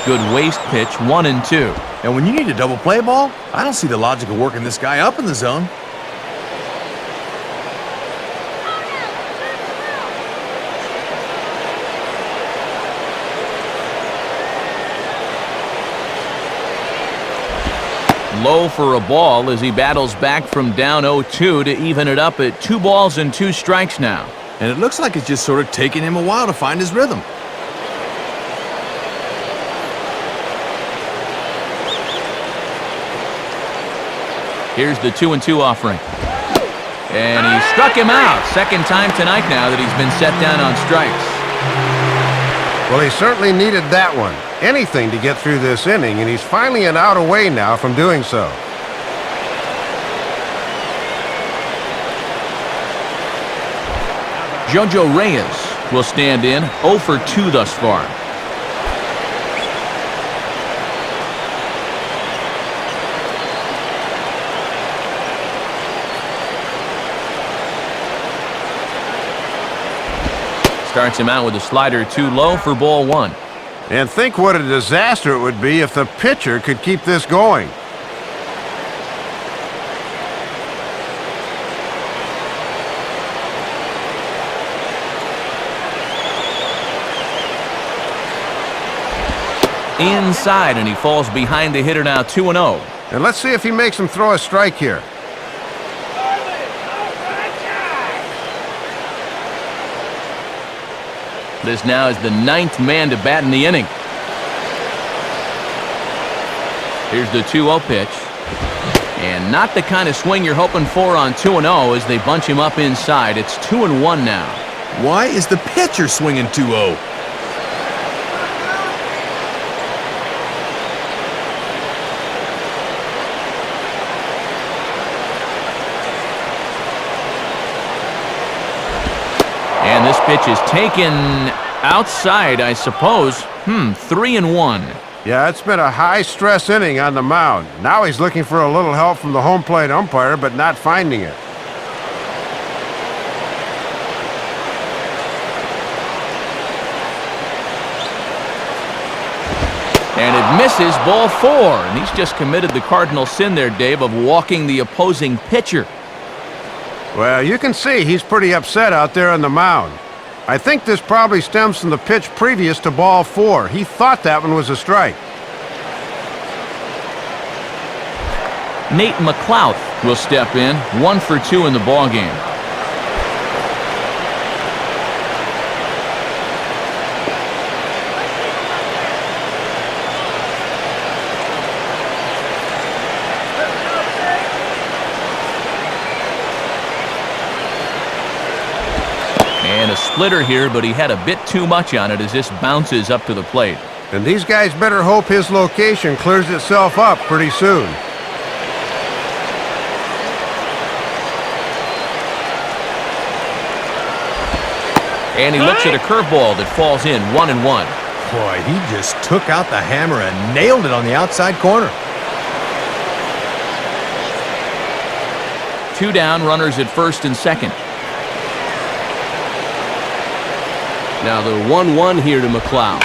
S1: Good waste pitch, 1-2.
S2: And when you need a double play ball, I don't see the logic of working this guy up in the zone.
S1: Low for a ball as he battles back from down 0-2 to even it up at 2 balls and 2 strikes now.
S2: And it looks like it's just sort of taking him a while to find his rhythm.
S1: Here's the 2-2 offering. And he struck him out. Second time tonight now that he's been set down on strikes.
S3: Well, he certainly needed that one. Anything to get through this inning, and he's finally an out away now from doing so.
S1: Jojo Reyes will stand in 0 for 2 thus far. Starts him out with a slider too low for ball 1.
S3: And think what a disaster it would be if the pitcher could keep this going.
S1: Inside, and he falls behind the hitter now 2-0.
S3: And let's see if he makes him throw a strike here.
S1: This now is the 9th man to bat in the inning. Here's the 2-0 pitch. And not the kind of swing you're hoping for on 2-0 as they bunch him up inside. It's 2-1 now.
S2: Why is the pitcher swinging 2-0?
S1: And this pitch is taken outside, I suppose. 3-1.
S3: Yeah, it's been a high-stress inning on the mound. Now he's looking for a little help from the home plate umpire, but not finding it.
S1: And it misses, ball 4. And he's just committed the cardinal sin there, Dave, of walking the opposing pitcher.
S3: Well, you can see he's pretty upset out there on the mound. I think this probably stems from the pitch previous to ball 4. He thought that one was a strike.
S1: Nate McLouth will step in, 1 for 2 in the ballgame. And a splitter here, but he had a bit too much on it as this bounces up to the plate.
S3: And these guys better hope his location clears itself up pretty soon.
S1: And he looks at a curveball that falls in, 1-1.
S2: Boy, he just took out the hammer and nailed it on the outside corner.
S1: 2 down, runners at first and second.
S5: Now the 1-1 here to McLouth.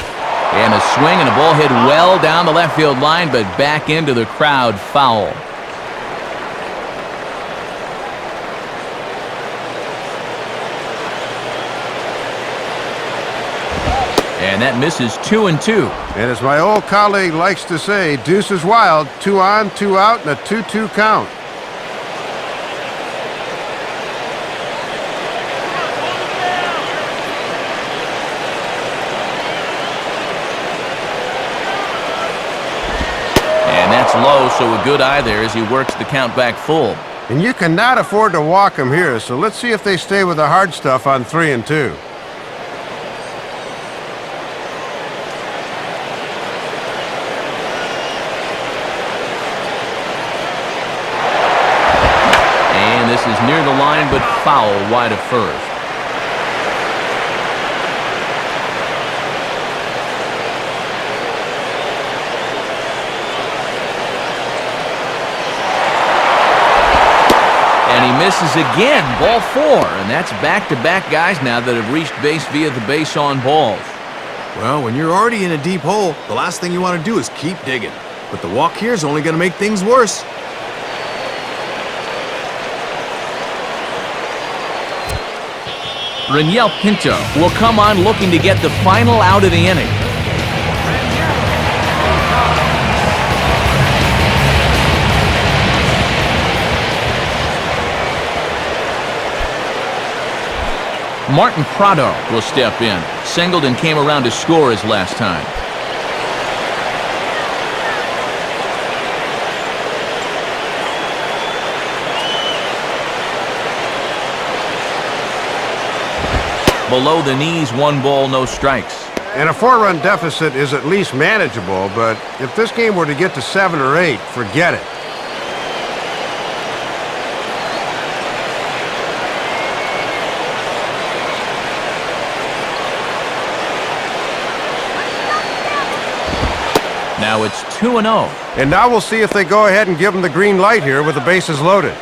S1: And a swing and a ball hit well down the left field line, but back into the crowd, foul. And that misses 2-2.
S3: And as my old colleague likes to say, deuce is wild, 2 on, 2 out, and a 2-2 count.
S1: And that's low, so a good eye there as he works the count back full.
S3: And you cannot afford to walk them here, so let's see if they stay with the hard stuff on 3-2.
S1: This is near the line, but foul wide of first. And he misses again, ball 4. And that's back-to-back guys now that have reached base via the base on balls.
S2: Well, when you're already in a deep hole, the last thing you want to do is keep digging. But the walk here is only going to make things worse.
S1: Raniel Pinto will come on looking to get the final out of the inning. Martin Prado will step in. Singled and came around to score his last time. Below the knees, 1 ball, no strikes.
S3: And a 4-run deficit is at least manageable, but if this game were to get to 7 or 8, forget it.
S1: Now it's 2-0.
S3: And now we'll see if they go ahead and give them the green light here with the bases loaded.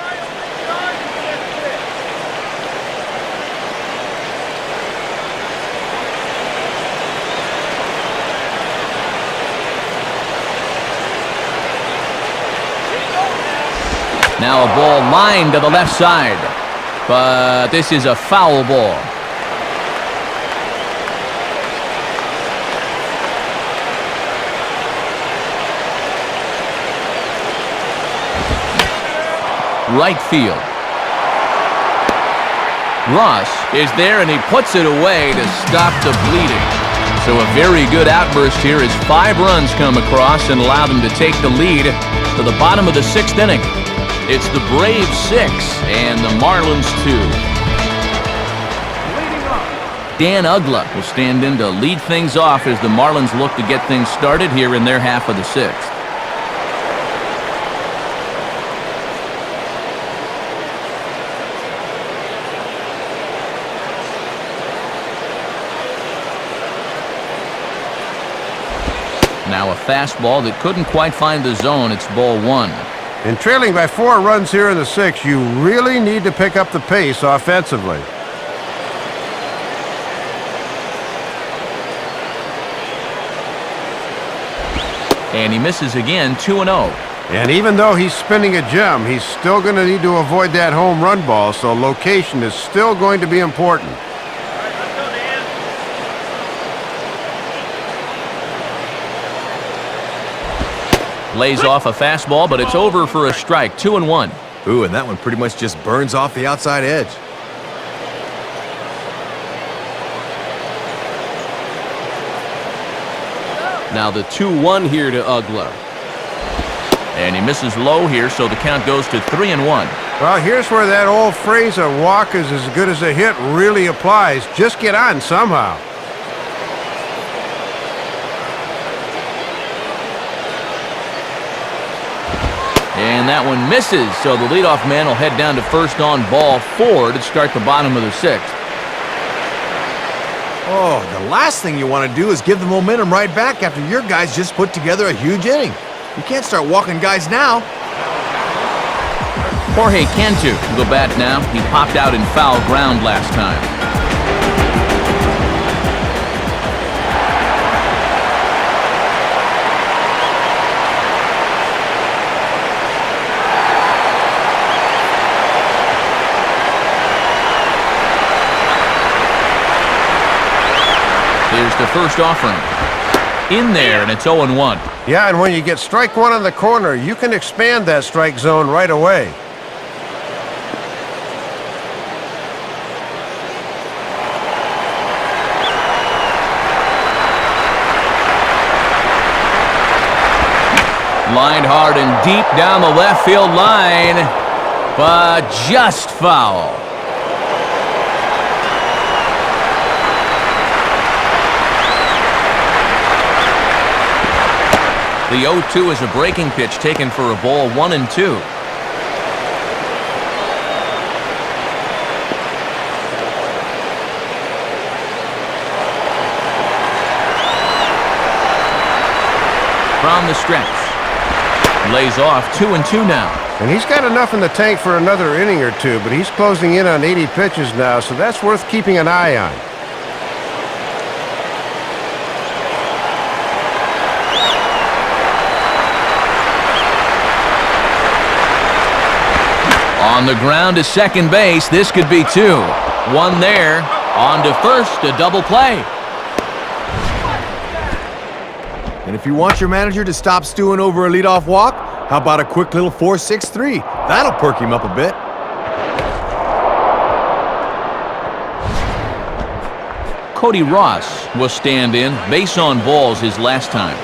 S1: Now a ball lined to the left side, but this is a foul ball. Right field. Ross is there and he puts it away to stop the bleeding. So a very good outburst here as 5 runs come across and allow them to take the lead to the bottom of the 6th inning. It's the Braves 6 and the Marlins 2. Dan Ugla will stand in to lead things off as the Marlins look to get things started here in their half of the 6th. Now a fastball that couldn't quite find the zone. It's ball 1.
S3: And trailing by 4 runs here in the 6th, you really need to pick up the pace offensively.
S1: And he misses again, 2-0.
S3: And even though he's spinning a gem, he's still going to need to avoid that home run ball, so location is still going to be important.
S1: Lays off a fastball, but it's over for a strike. 2-1.
S2: Ooh, and that one pretty much just burns off the outside edge.
S5: Now the 2-1 here to Uggla.
S1: And he misses low here, so the count goes to 3-1.
S3: Well, here's where that old phrase, a walk is as good as a hit, really applies. Just get on somehow.
S1: And that one misses, so the leadoff man will head down to first on ball 4 to start the bottom of the 6th.
S2: Oh, the last thing you want to do is give the momentum right back after your guys just put together a huge inning. You can't start walking guys now.
S1: Jorge Cantu will go bat now. He popped out in foul ground last time. Here's the first offering. In there, and it's 0-1.
S3: Yeah, and when you get strike one on the corner, you can expand that strike zone right away.
S1: Lined hard and deep down the left field line, but just foul. The 0-2 is a breaking pitch taken for a ball, 1-2. From the stretch. Lays off 2-2 now.
S3: And he's got enough in the tank for another inning or two, but he's closing in on 80 pitches now, so that's worth keeping an eye on.
S1: On the ground to second base. This could be 2. One there. On to first. A double play.
S2: And if you want your manager to stop stewing over a leadoff walk, how about a quick little 4-6-3? That'll perk him up a bit.
S1: Cody Ross will stand in. Base on balls his last time.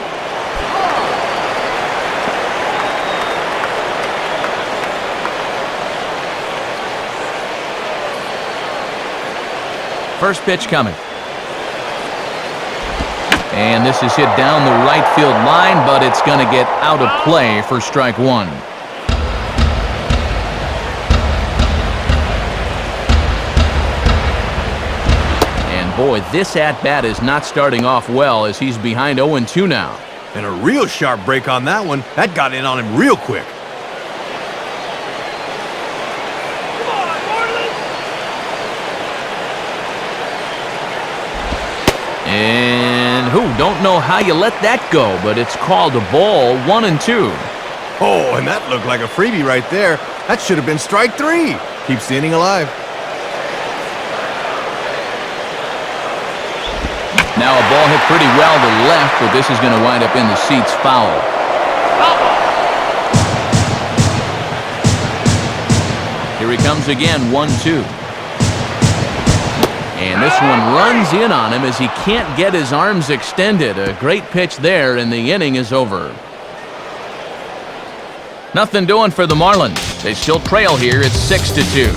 S1: First pitch coming. And this is hit down the right field line, but it's going to get out of play for strike 1. And boy, this at-bat is not starting off well as he's behind 0-2 now.
S2: And a real sharp break on that one. That got in on him real quick.
S1: And don't know how you let that go, but it's called a ball, 1-2.
S2: Oh, and that looked like a freebie right there. That should have been strike 3. Keeps the inning alive.
S1: Now a ball hit pretty well to left, but this is going to wind up in the seats foul. Here he comes again, 1-2. And this one runs in on him as he can't get his arms extended. A great pitch there, and the inning is over. Nothing doing for the Marlins. They still trail here. It's 6-2.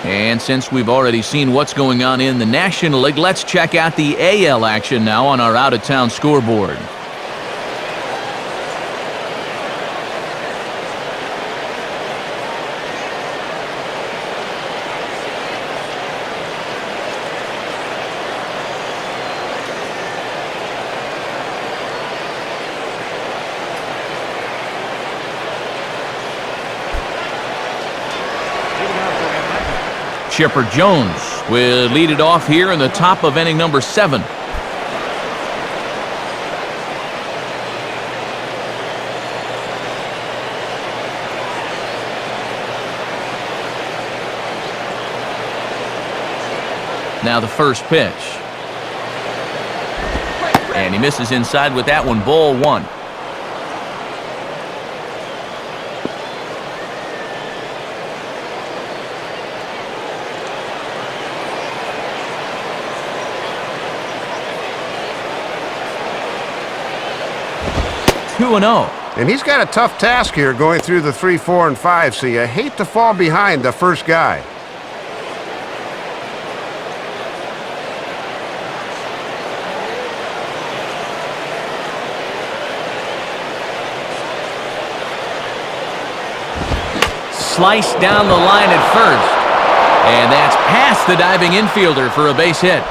S1: And since we've already seen what's going on in the National League, let's check out the AL action now on our out-of-town scoreboard. Chipper Jones will lead it off here in the top of inning number 7. Now the first pitch. And he misses inside with that one, ball one. Two and 0.
S3: And he's got a tough task here going through the 3, 4, and 5, so you hate to fall behind the first guy.
S1: Sliced down the line at first. And that's past the diving infielder for a base hit.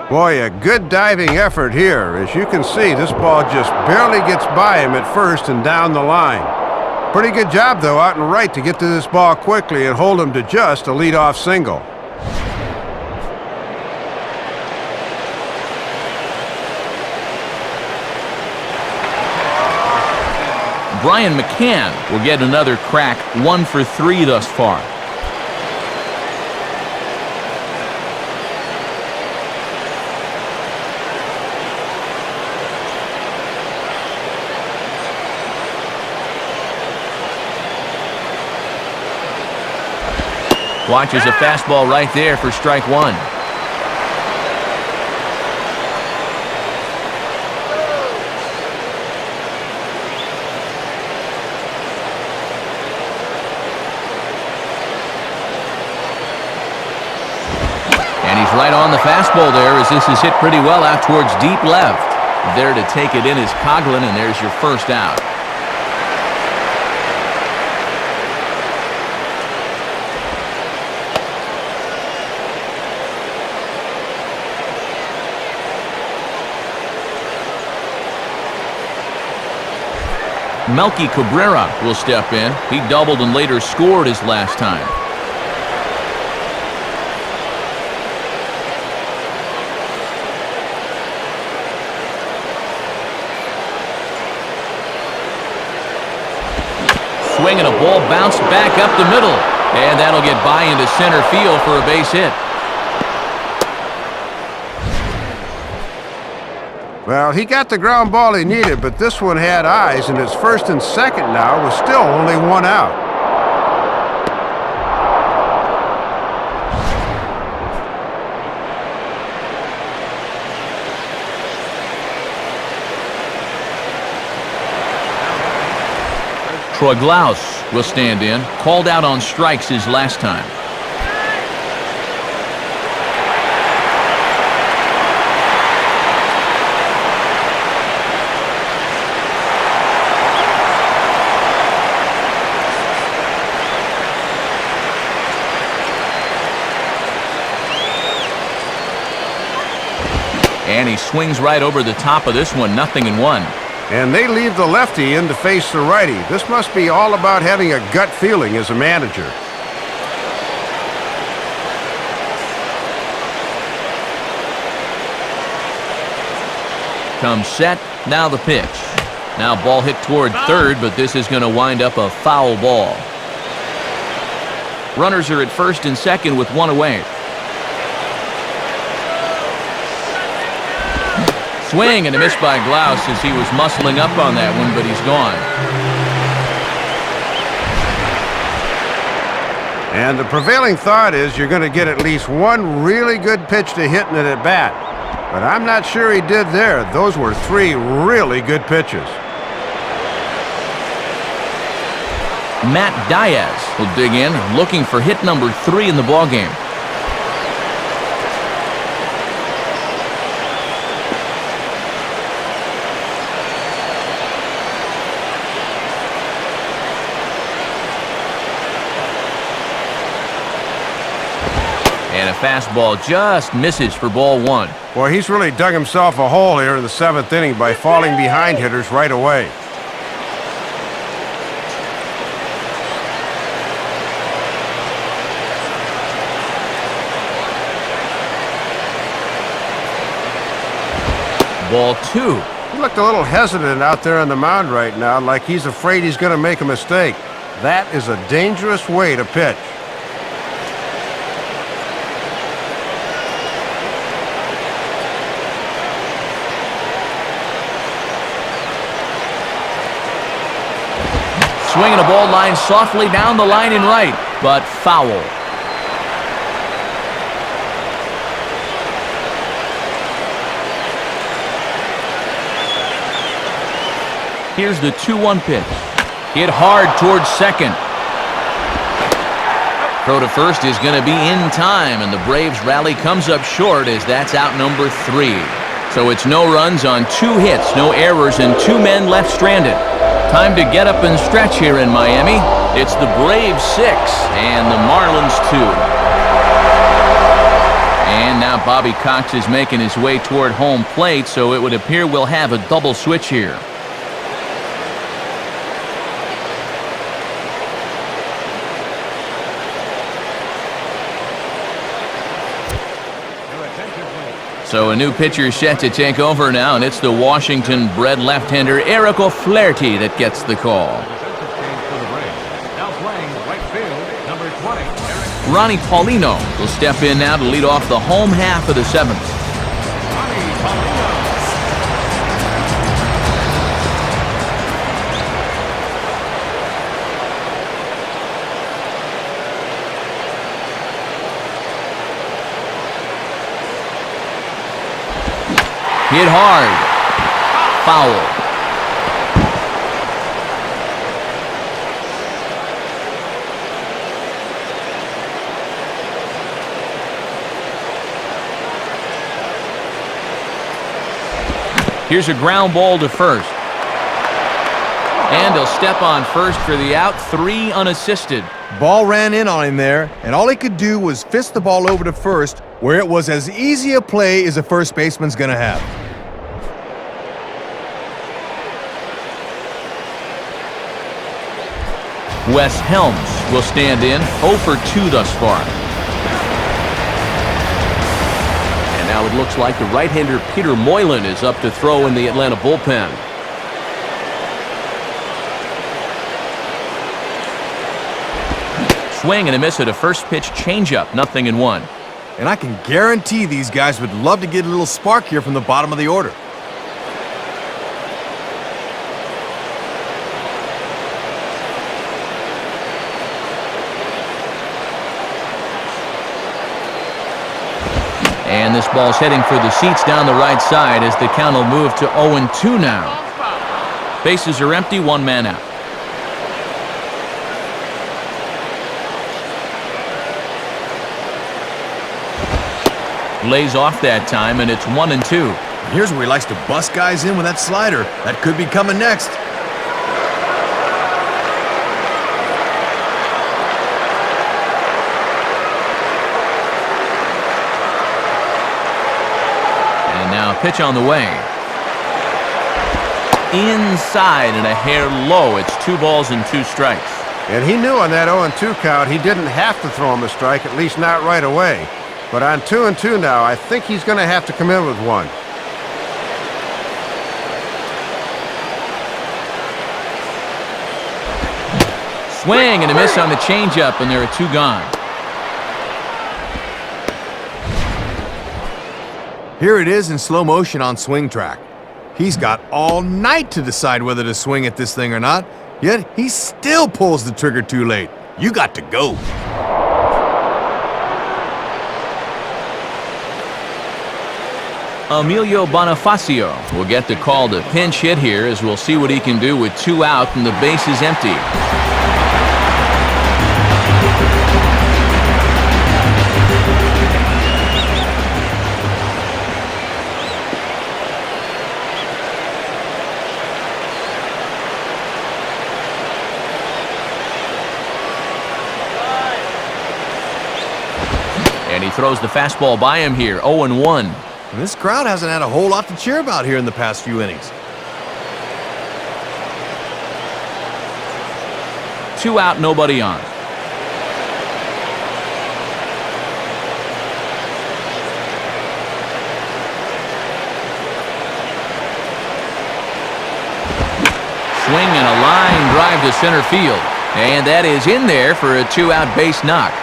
S3: Boy, a good diving effort here. As you can see, this ball just barely gets by him at first and down the line. Pretty good job, though, out and right to get to this ball quickly and hold him to just a leadoff single.
S1: Brian McCann will get another crack, 1 for 3 thus far. Watches a fastball right there for strike 1. And he's right on the fastball there as this is hit pretty well out towards deep left. There to take it in is Coghlan, and there's your first out. Melky Cabrera will step in. He doubled and later scored his last time. Swing and a ball bounced back up the middle. And that'll get by into center field for a base hit.
S3: Well, he got the ground ball he needed, but this one had eyes, and his first and second now was still only 1 out.
S1: Troy Glaus will stand in. Called out on strikes his last time. And he swings right over the top of this one, 0-1.
S3: And they leave the lefty in to face the righty. This must be all about having a gut feeling as a manager.
S1: Comes set, now the pitch. Now ball hit toward third, but this is going to wind up a foul ball. Runners are at first and second with 1 away. Swing and a miss by Glaus as he was muscling up on that one, but he's gone.
S3: And the prevailing thought is you're going to get at least 1 really good pitch to hit in it at bat. But I'm not sure he did there. Those were 3 really good pitches.
S1: Matt Diaz will dig in, looking for hit number 3 in the ballgame. And a fastball just misses for ball 1.
S3: Boy, he's really dug himself a hole here in the 7th inning by falling behind hitters right away.
S1: Ball 2.
S3: He looked a little hesitant out there on the mound right now, like he's afraid he's going to make a mistake. That is a dangerous way to pitch.
S1: Swinging a ball line softly down the line and right, but foul. Here's the 2-1 pitch. Hit hard towards second. Throw to first is going to be in time, and the Braves rally comes up short as that's out number 3. So it's no runs on 2 hits, no errors, and 2 men left stranded. Time to get up and stretch here in Miami. It's the Braves 6 and the Marlins 2. And now Bobby Cox is making his way toward home plate, so it would appear we'll have a double switch here. So a new pitcher set to take over now, and it's the Washington-bred left-hander Eric O'Flaherty that gets the call. Ronnie Paulino will step in now to lead off the home half of the 7th. Hit hard. Foul. Here's a ground ball to first. And he'll step on first for the out, 3 unassisted.
S2: Ball ran in on him there, and all he could do was fist the ball over to first, where it was as easy a play as a first baseman's going to have.
S1: Wes Helms will stand in, 0 for 2 thus far. And now it looks like the right-hander Peter Moylan is up to throw in the Atlanta bullpen. Swing and a miss at a first pitch changeup, 0-1.
S2: And I can guarantee these guys would love to get a little spark here from the bottom of the order.
S1: And this ball's heading for the seats down the right side as the count will move to 0-2 now. Bases are empty, 1 man out. Lays off that time, and it's 1-2.
S2: Here's where he likes to bust guys in with that slider. That could be coming next.
S1: And now a pitch on the way. Inside and a hair low. It's 2 balls and 2 strikes.
S3: And he knew on that 0-2 count he didn't have to throw him a strike, at least not right away. But on 2-2 now, I think he's going to have to come in with 1.
S1: Swing and a miss on the changeup, and there are 2 gone.
S2: Here it is in slow motion on swing track. He's got all night to decide whether to swing at this thing or not, yet he still pulls the trigger too late. You got to go.
S1: Emilio Bonifacio will get the call to pinch hit here, as we'll see what he can do with 2 out and the base is empty. And he throws the fastball by him here, 0-1.
S2: And this crowd hasn't had a whole lot to cheer about here in the past few innings.
S1: 2 out, nobody on. swing and a line drive to center field. And that is in there for a 2-out base knock.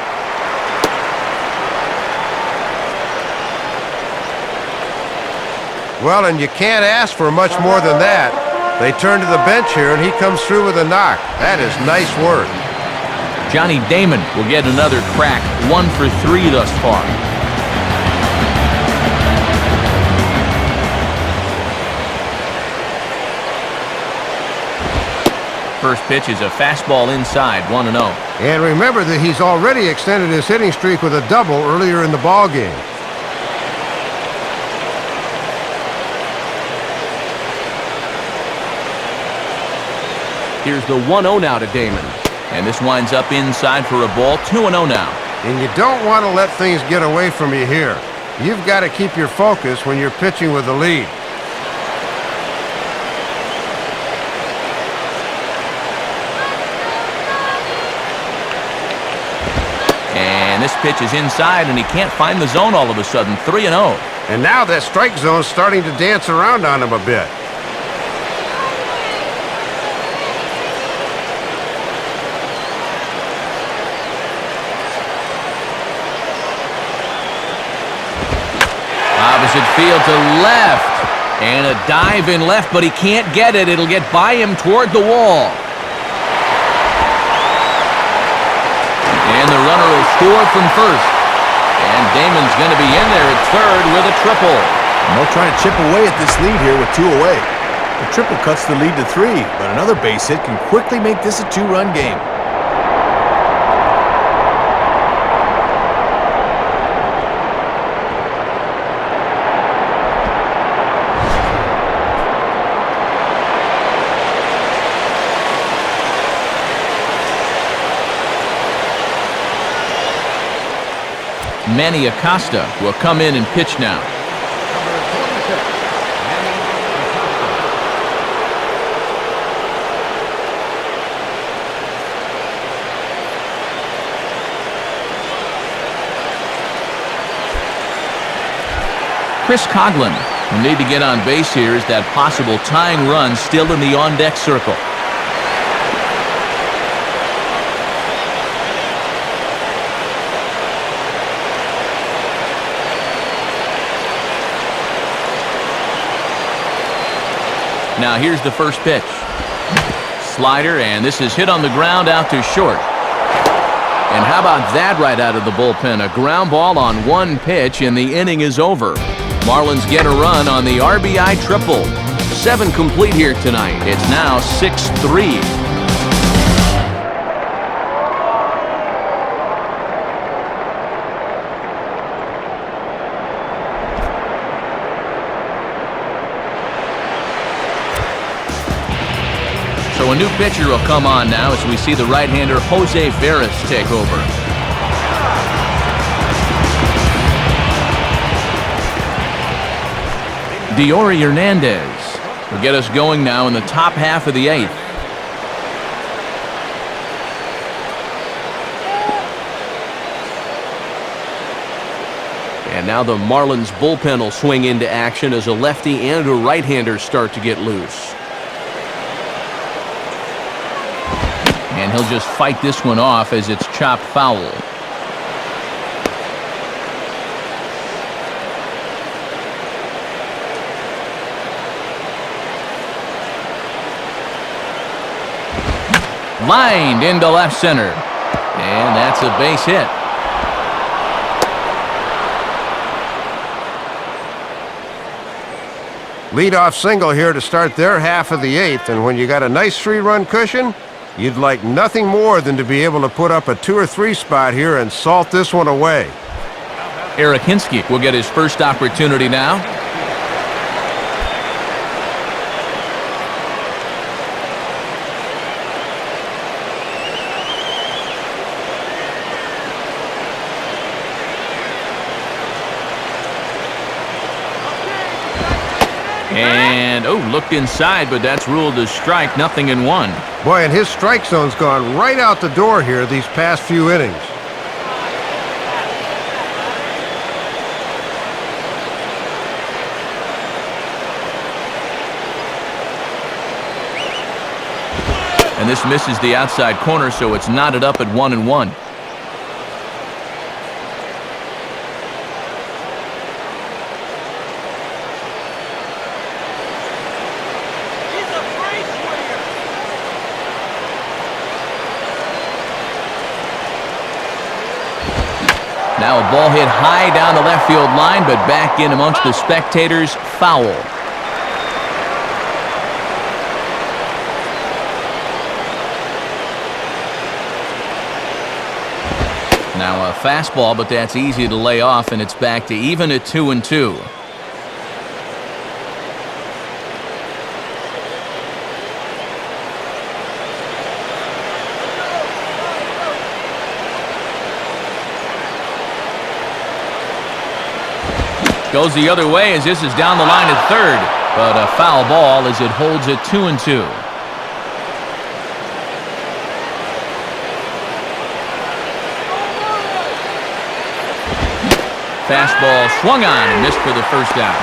S3: Well, and you can't ask for much more than that. They turn to the bench here, and he comes through with a knock. That is nice work.
S1: Johnny Damon will get another crack, 1 for 3 thus far. First pitch is a fastball inside, 1-0.
S3: And remember that he's already extended his hitting streak with a double earlier in the ball game.
S5: Here's the 1-0 now to Damon.
S1: And this winds up inside for a ball, 2-0 now.
S3: And you don't want to let things get away from you here. You've got to keep your focus when you're pitching with the lead.
S1: And this pitch is inside, and he can't find the zone all of a sudden, 3-0.
S3: And now that strike zone's starting to dance around on him a bit.
S1: Opposite field to left. And a dive in left, but he can't get it. It'll get by him toward the wall. And the runner will score from first. And Damon's going to be in there at third with a triple.
S2: And they'll try to chip away at this lead here with 2 away. The triple cuts the lead to 3, but another base hit can quickly make this a 2-run game.
S1: Manny Acosta will come in and pitch now. Chris Coghlan will need to get on base here as that possible tying run still in the on-deck circle. Now here's the first pitch. Slider, and this is hit on the ground out to short. And how about that right out of the bullpen? A ground ball on 1 pitch, and the inning is over. Marlins get a run on the RBI triple. 7 complete here tonight. It's now 6-3. So a new pitcher will come on now as we see the right-hander Jose Veras take over. Deori Hernandez will get us going now in the top half of the 8th.
S5: And now the Marlins bullpen will swing into action as a lefty and a right-hander start to get loose.
S1: And he'll just fight this one off as it's chopped foul. Lined into left center. And that's a base hit.
S3: Leadoff single here to start their half of the 8th, and when you got a nice 3-run cushion, you'd like nothing more than to be able to put up a 2 or 3 spot here and salt this one away.
S1: Eric Hinske will get his first opportunity now. And, looked inside, but that's ruled a strike, 0-1.
S3: Boy, and his strike zone's gone right out the door here these past few innings.
S1: And this misses the outside corner, so it's knotted up at 1-1.
S4: He's a free swinger.
S1: Now a ball hit high down the left field line, but back in amongst the spectators. Foul. Now a fastball, but that's easy to lay off, and it's back to even at 2-2. Goes the other way as this is down the line at third, but a foul ball as it holds at 2-2. Fastball swung on and missed for the first out.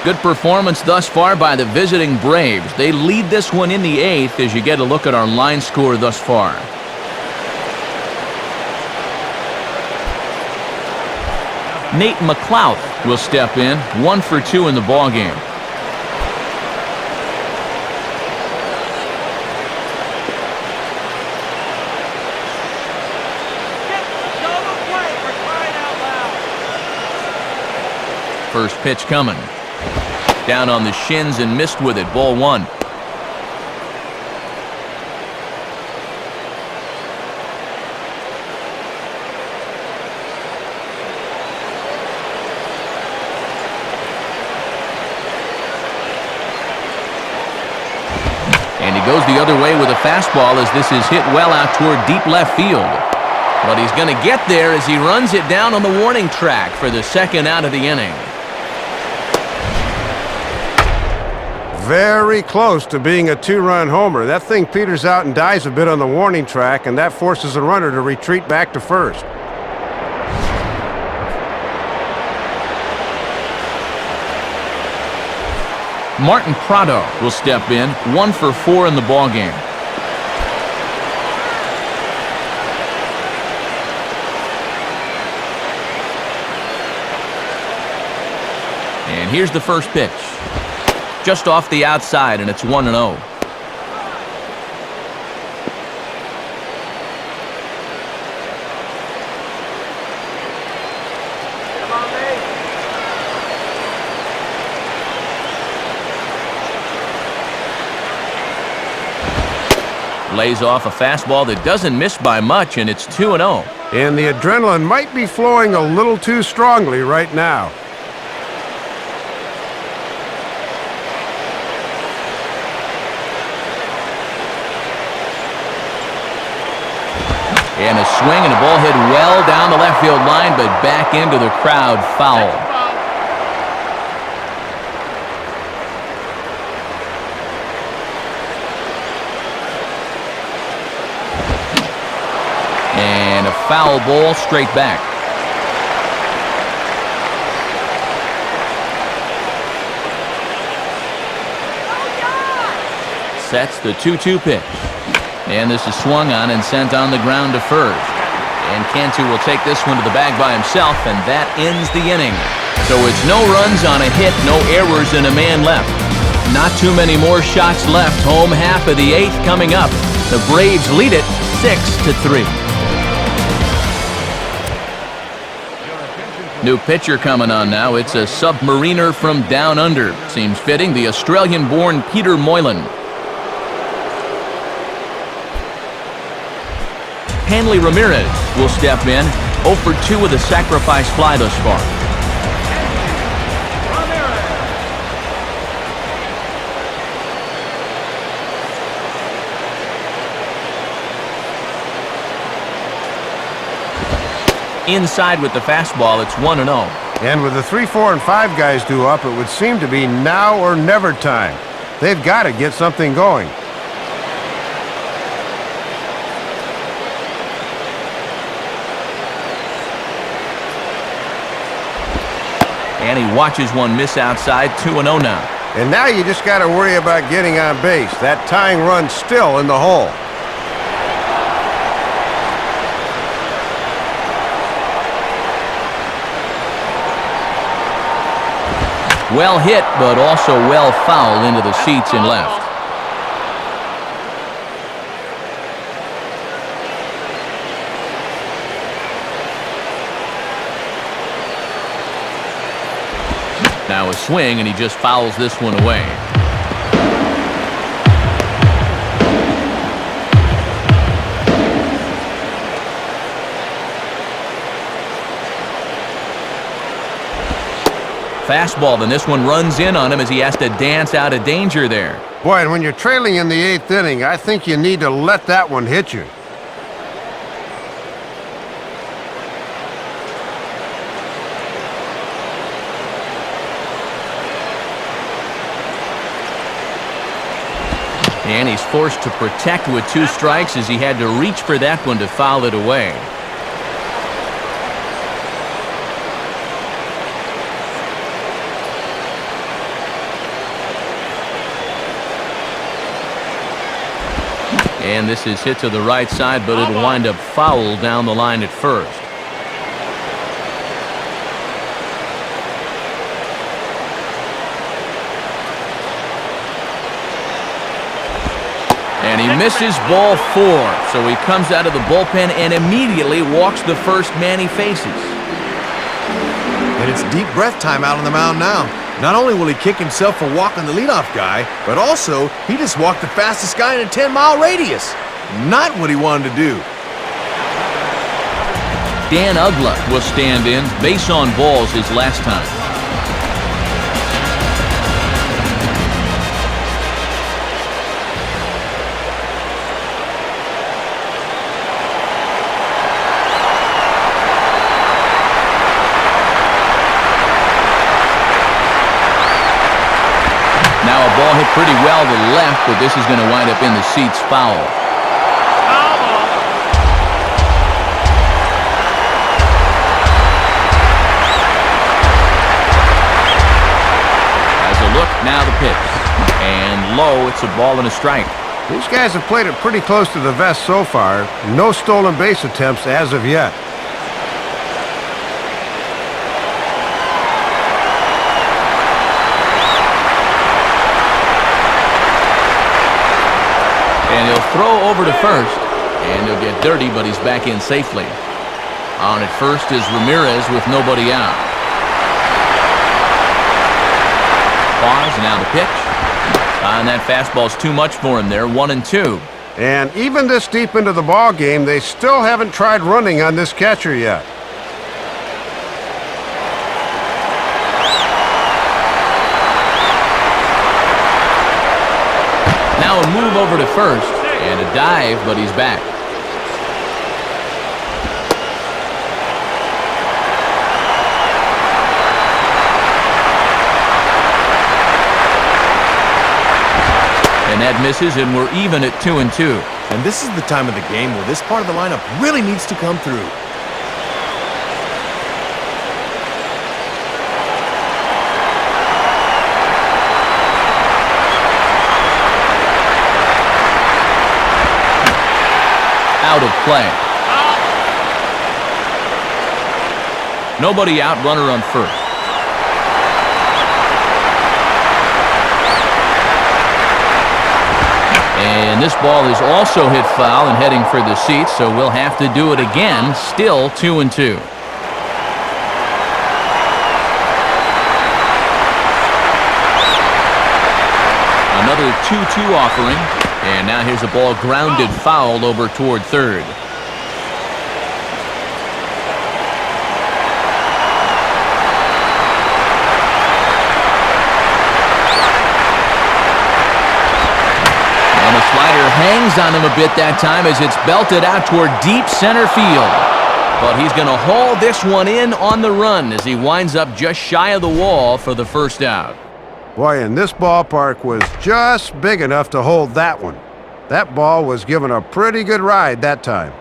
S1: Good performance thus far by the visiting Braves. They lead this one in the 8th as you get a look at our line score thus far. Nate McLeod will step in, 1 for 2 in the ballgame. First pitch coming. Down on the shins and missed with it. Ball 1. And he goes the other way with a fastball as this is hit well out toward deep left field. But he's going to get there as he runs it down on the warning track for the second out of the inning.
S3: Very close to being a 2-run homer. That thing peters out and dies a bit on the warning track, and that forces a runner to retreat back to first.
S1: Martin Prado will step in, 1 for 4 in the ballgame. And here's the first pitch. Just off the outside, and it's 1-0. Lays off a fastball that doesn't miss by much, and it's 2-0.
S3: And the adrenaline might be flowing a little too strongly right now.
S1: And a swing and a ball hit well down the left field line, but back into the crowd. Foul. And a foul ball straight back. Sets the 2-2 pitch. And this is swung on and sent on the ground to first. And Cantu will take this one to the bag by himself, and that ends the inning. So it's no runs on a hit, no errors, and a man left. Not too many more shots left. Home half of the 8th coming up. The Braves lead it 6-3. New pitcher coming on now. It's a submariner from down under. Seems fitting, the Australian-born Peter Moylan. Hanley Ramirez will step in, 0 for 2 with a sacrifice fly thus far. Inside with the fastball, it's 1-0.
S3: And with the 3, 4, and 5 guys due up, it would seem to be now or never time. They've got to get something going.
S1: And he watches one miss outside, 2-0 now.
S3: And now you just got to worry about getting on base. That tying run's still in the hole.
S1: Well hit, but also well fouled into the seats and left. Now a swing, and he just fouls this one away. Fastball, then this one runs in on him as he has to dance out of danger there.
S3: Boy, and when you're trailing in the 8th inning, I think you need to let that one hit you.
S1: And he's forced to protect with 2 strikes as he had to reach for that one to foul it away. And this is hit to the right side, but it'll wind up foul down the line at first. And he misses ball 4, so he comes out of the bullpen and immediately walks the first man he faces.
S2: And it's deep breath time out on the mound now. Not only will he kick himself for walking the leadoff guy, but also he just walked the fastest guy in a 10-mile radius. Not what he wanted to do.
S1: Dan Ugla will stand in. Base on balls his last time. Now a ball hit pretty well to the left, but this is going to wind up in the seats foul. Now the pitch. And low, it's a ball and a strike.
S3: These guys have played it pretty close to the vest so far. No stolen base attempts as of yet.
S1: And he'll throw over to first. And he'll get dirty, but he's back in safely. On at first is Ramirez with nobody out. Pause, now the pitch. And that fastball's too much for him there, 1-2.
S3: And even this deep into the ball game, they still haven't tried running on this catcher yet.
S1: Now a move over to first, and a dive, but he's back. And that misses, and we're even at 2-2.
S2: And this is the time of the game where this part of the lineup really needs to come through.
S1: Out of play. Nobody out, runner on first. And this ball is also hit foul and heading for the seats, so we'll have to do it again. Still 2-2. Another 2-2 offering. And now here's a ball grounded foul over toward third. Slider hangs on him a bit that time as it's belted out toward deep center field. But he's going to haul this one in on the run as he winds up just shy of the wall for the first out.
S3: Boy, and this ballpark was just big enough to hold that one. That ball was given a pretty good ride that time.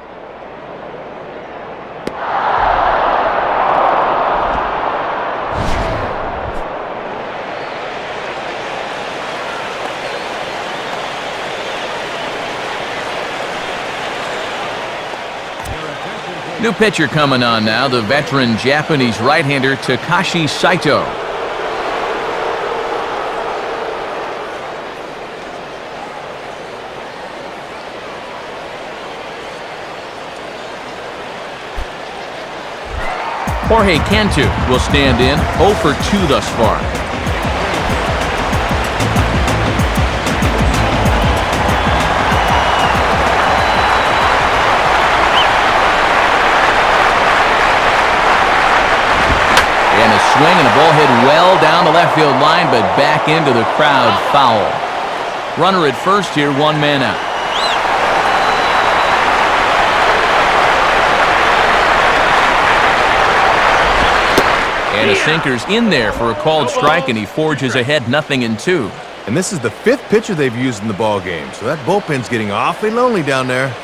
S1: New pitcher coming on now, the veteran Japanese right-hander Takashi Saito. Jorge Cantu will stand in, 0 for 2 thus far. And a swing and a ball hit well down the left field line, but back into the crowd, foul. Runner at first here, 1 man out. And a sinker's in there for a called strike, and he forges ahead 0-2.
S2: And this is the 5th pitcher they've used in the ball game, so that bullpen's getting awfully lonely down there.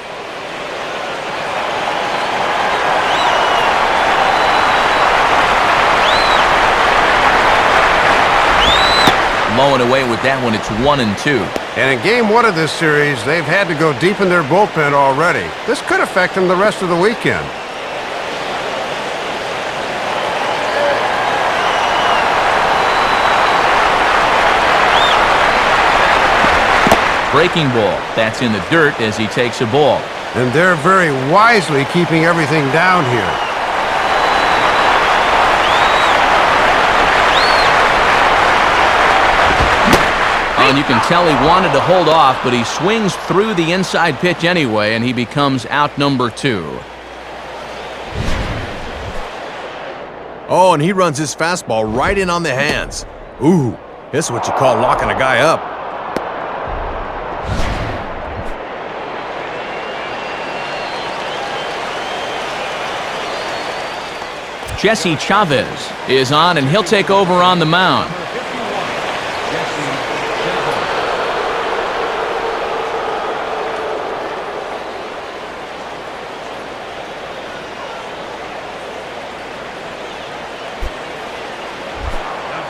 S1: Mowing away with that one, it's 1-2.
S3: And in game 1 of this series, they've had to go deep in their bullpen already. This could affect them the rest of the weekend.
S1: Breaking ball. That's in the dirt as he takes a ball.
S3: And they're very wisely keeping everything down here.
S1: And you can tell he wanted to hold off, but he swings through the inside pitch anyway, and he becomes out number 2.
S2: Oh, and he runs his fastball right in on the hands. Ooh, this is what you call locking a guy up.
S1: Jesse Chavez is on, and he'll take over on the mound.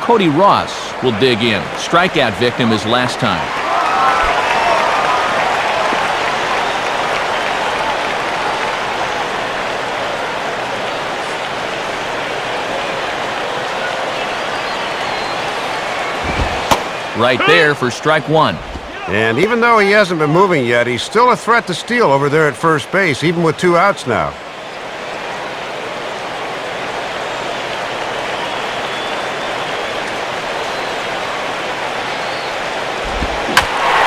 S1: Cody Ross will dig in. Strikeout victim his last time. Right there for strike 1.
S3: And even though he hasn't been moving yet, he's still a threat to steal over there at first base, even with 2 outs now.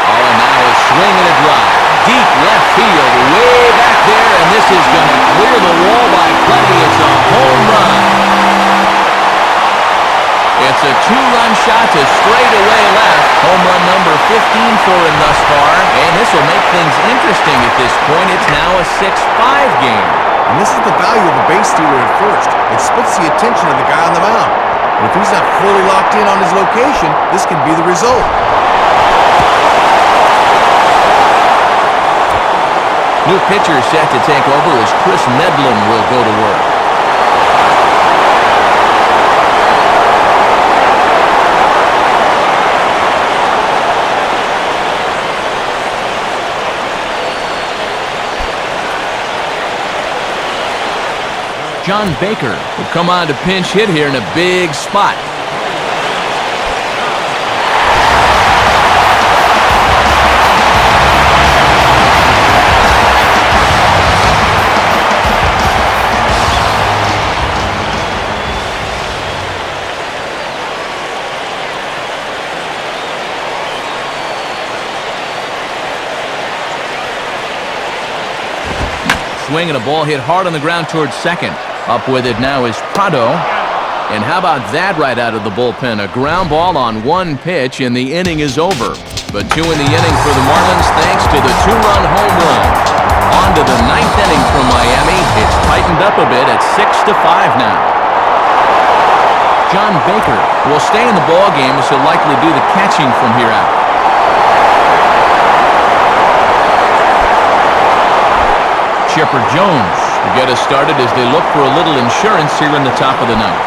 S1: Oh, and now a swing and a drive. Deep left field, way back there, and this is going to clear the wall by plenty. It's a home run. It's a 2-run shot to straightaway left. Home run number 15 for him thus far. And this will make things interesting at this point. It's now a 6-5 game.
S2: And this is the value of a base stealer at first. It splits the attention of the guy on the mound. And if he's not fully locked in on his location, this can be the result.
S1: New pitcher set to take over as Chris Medlin will go to work. John Baker will come on to pinch hit here in a big spot. Swing and a ball hit hard on the ground towards second. Up with it now is Prado. And how about that right out of the bullpen? A ground ball on 1 pitch, and the inning is over. But 2 in the inning for the Marlins thanks to the 2-run home run. On to the 9th inning for Miami. It's tightened up a bit at 6-5 now. John Baker will stay in the ballgame as he'll likely do the catching from here out. Chipper Jones to get us started as they look for a little insurance here in the top of the 9th.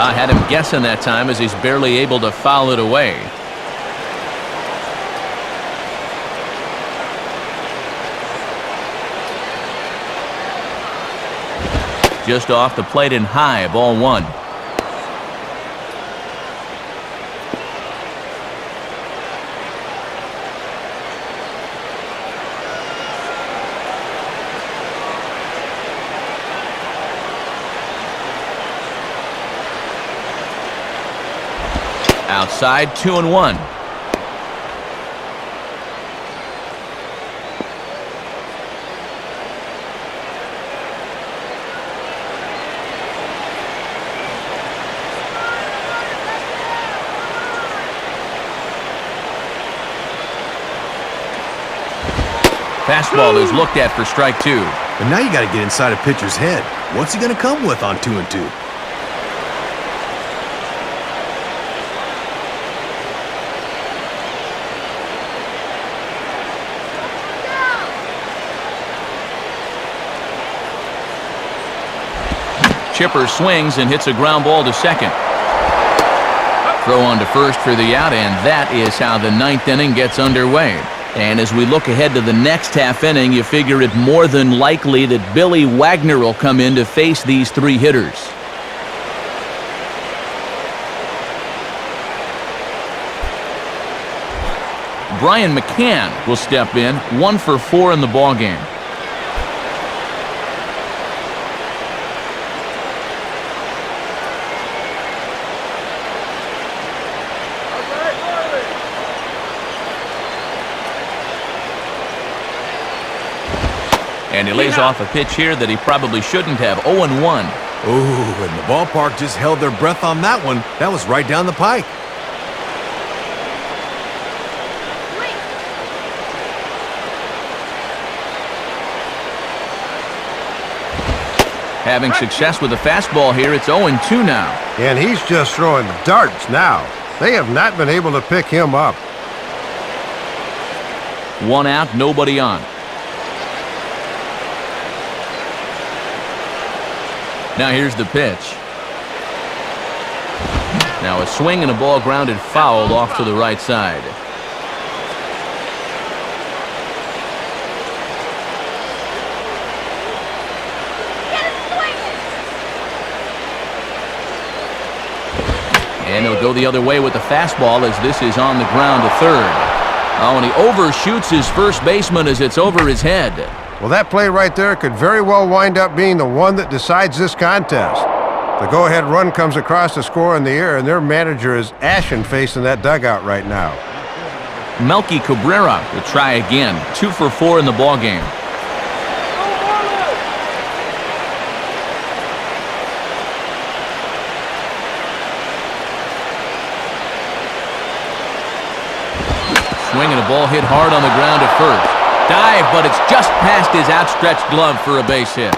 S1: I had him guessing that time as he's barely able to foul it away. Just off the plate and high, ball one. Outside, 2-1. Fastball is looked at for strike two.
S2: But now you got to get inside a pitcher's head. What's he going to come with on 2-2?
S1: Chipper swings and hits a ground ball to second. Throw on to first for the out, and that is how the ninth inning gets underway. And as we look ahead to the next half inning, you figure it more than likely that Billy Wagner will come in to face these three hitters. Brian McCann will step in, 1 for 4 in the ballgame. And he lays off a pitch here that he probably shouldn't have. 0-1.
S2: Ooh, and the ballpark just held their breath on that one. That was right down the pike.
S1: Having success with the fastball here, it's 0-2 now.
S3: And he's just throwing darts now. They have not been able to pick him up.
S1: 1 out, nobody on. Now here's the pitch. Now a swing and a ball grounded foul off to the right side. And he'll go the other way with the fastball as this is on the ground to third. Oh, and he overshoots his first baseman as it's over his head.
S3: Well, that play right there could very well wind up being the one that decides this contest. The go-ahead run comes across the score in the air, and their manager is ashen-faced in that dugout right now.
S1: Melky Cabrera will try again. 2 for 4 in the ballgame. Swing and a ball hit hard on the ground at first. Dive, but it's just past his outstretched glove for a base hit.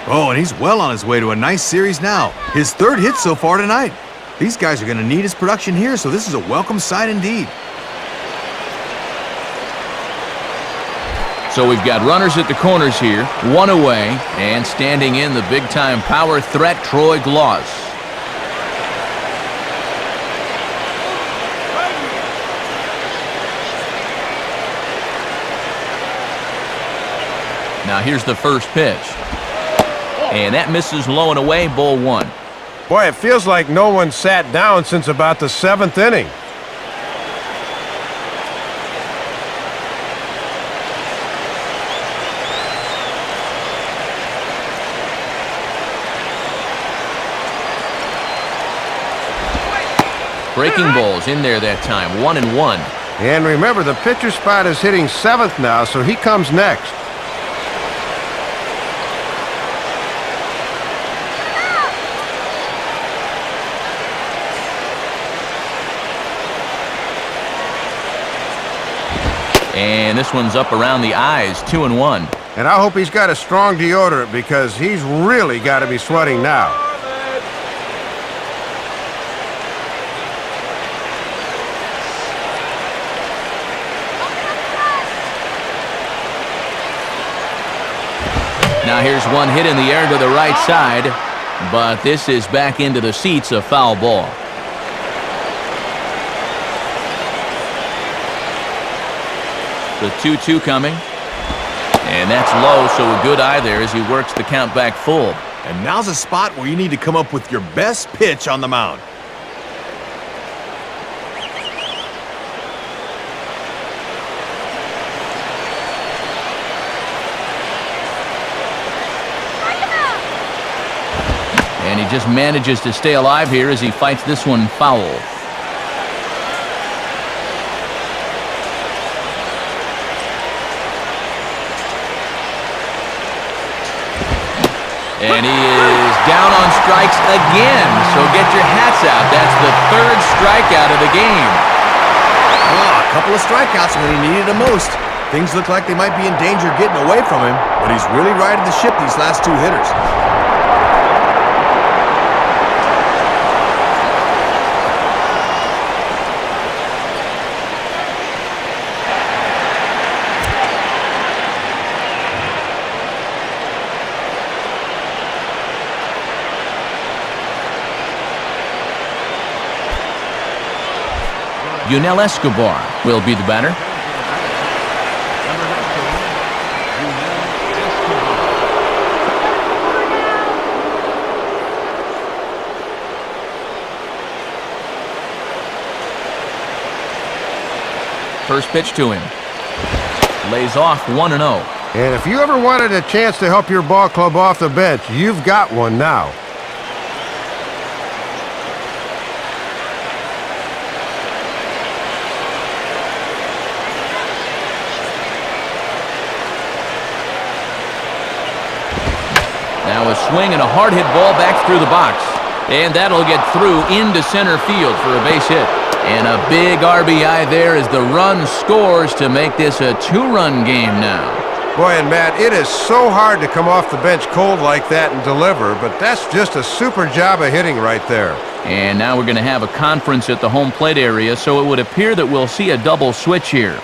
S2: Oh, and he's well on his way to a nice series now. His third hit so far tonight. These guys are going to need his production here, so this is a welcome sight indeed.
S1: So we've got runners at the corners here, 1 away, and standing in the big-time power threat, Troy Gloss. Now here's the first pitch. And that misses low and away, ball 1.
S3: Boy, it feels like no one sat down since about the 7th inning.
S1: Breaking balls in there that time, 1-1.
S3: And remember, the pitcher spot is hitting 7th now, so he comes next.
S1: And this one's up around the eyes, 2-1.
S3: And I hope he's got a strong deodorant because he's really got to be sweating now.
S1: Now here's one hit in the air to the right side, but this is back into the seats, a foul ball. The 2-2 coming. And that's low, so a good eye there as he works the count back full.
S2: And now's a spot where you need to come up with your best pitch on the mound.
S1: And he just manages to stay alive here as he fights this one foul. And he is down on strikes again, so get your hats out. That's the third strikeout of the game.
S2: Oh, a couple of strikeouts when he needed them most. Things look like they might be in danger of getting away from him, but he's really riding the ship these last two hitters.
S1: Yunel Escobar will be the batter. First pitch to him. Lays off 1-0.
S3: And if you ever wanted a chance to help your ball club off the bench, you've got one now.
S1: Now a swing and a hard hit ball back through the box. And that'll get through into center field for a base hit. And a big RBI there as the run scores to make this a two-run game now.
S3: Boy, and Matt, it is so hard to come off the bench cold like that and deliver, but that's just a super job of hitting right there.
S1: And now we're going to have a conference at the home plate area, so it would appear that we'll see a double switch here.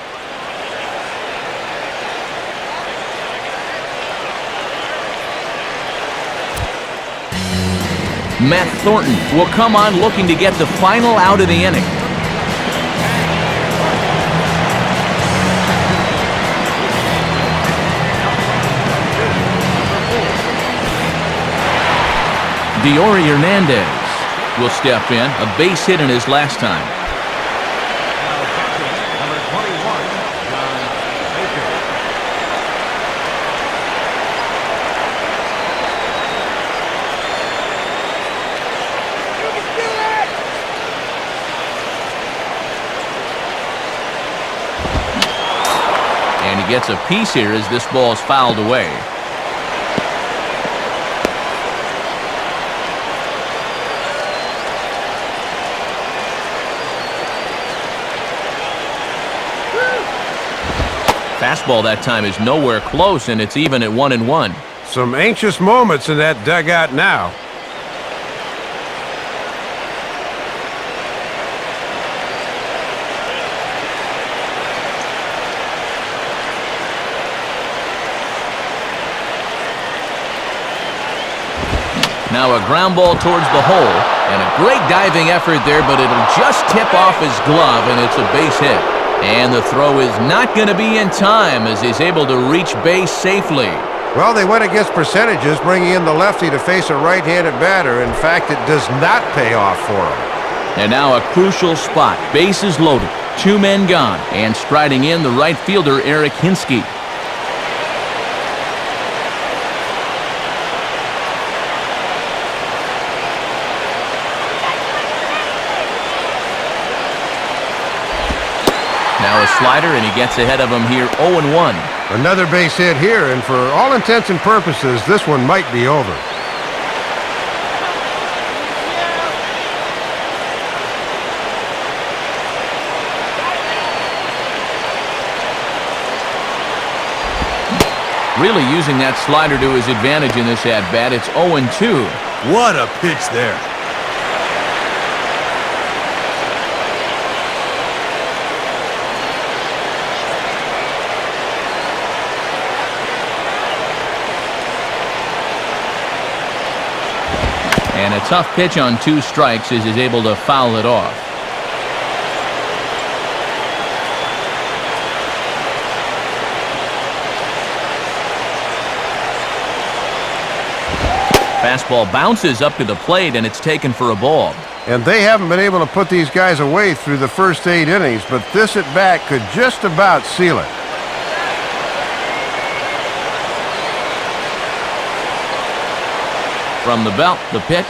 S1: Matt Thornton will come on looking to get the final out of the inning. Diori Hernandez will step in, a base hit in his last time. And he gets a piece here as this ball is fouled away. Fastball that time is nowhere close, and it's even at 1-1.
S3: Some anxious moments in that dugout now.
S1: Now a ground ball towards the hole, and a great diving effort there, but it'll just tip off his glove, and it's a base hit. And the throw is not going to be in time as he's able to reach base safely.
S3: Well, they went against percentages, bringing in the lefty to face a right-handed batter. In fact, it does not pay off for him.
S1: And now a crucial spot. Bases loaded, two men gone, and striding in the right fielder, Eric Hinsky. Now a slider, and he gets ahead of him here, 0-1.
S3: Another base hit here, and for all intents and purposes, this one might be over.
S1: Really using that slider to his advantage in this at-bat. It's 0-2.
S2: What a pitch there.
S1: And a tough pitch on 2 strikes as he's able to foul it off. Fastball bounces up to the plate, and it's taken for a ball.
S3: And they haven't been able to put these guys away through the first 8 innings, but this at-bat could just about seal it.
S1: From the belt, the pitch.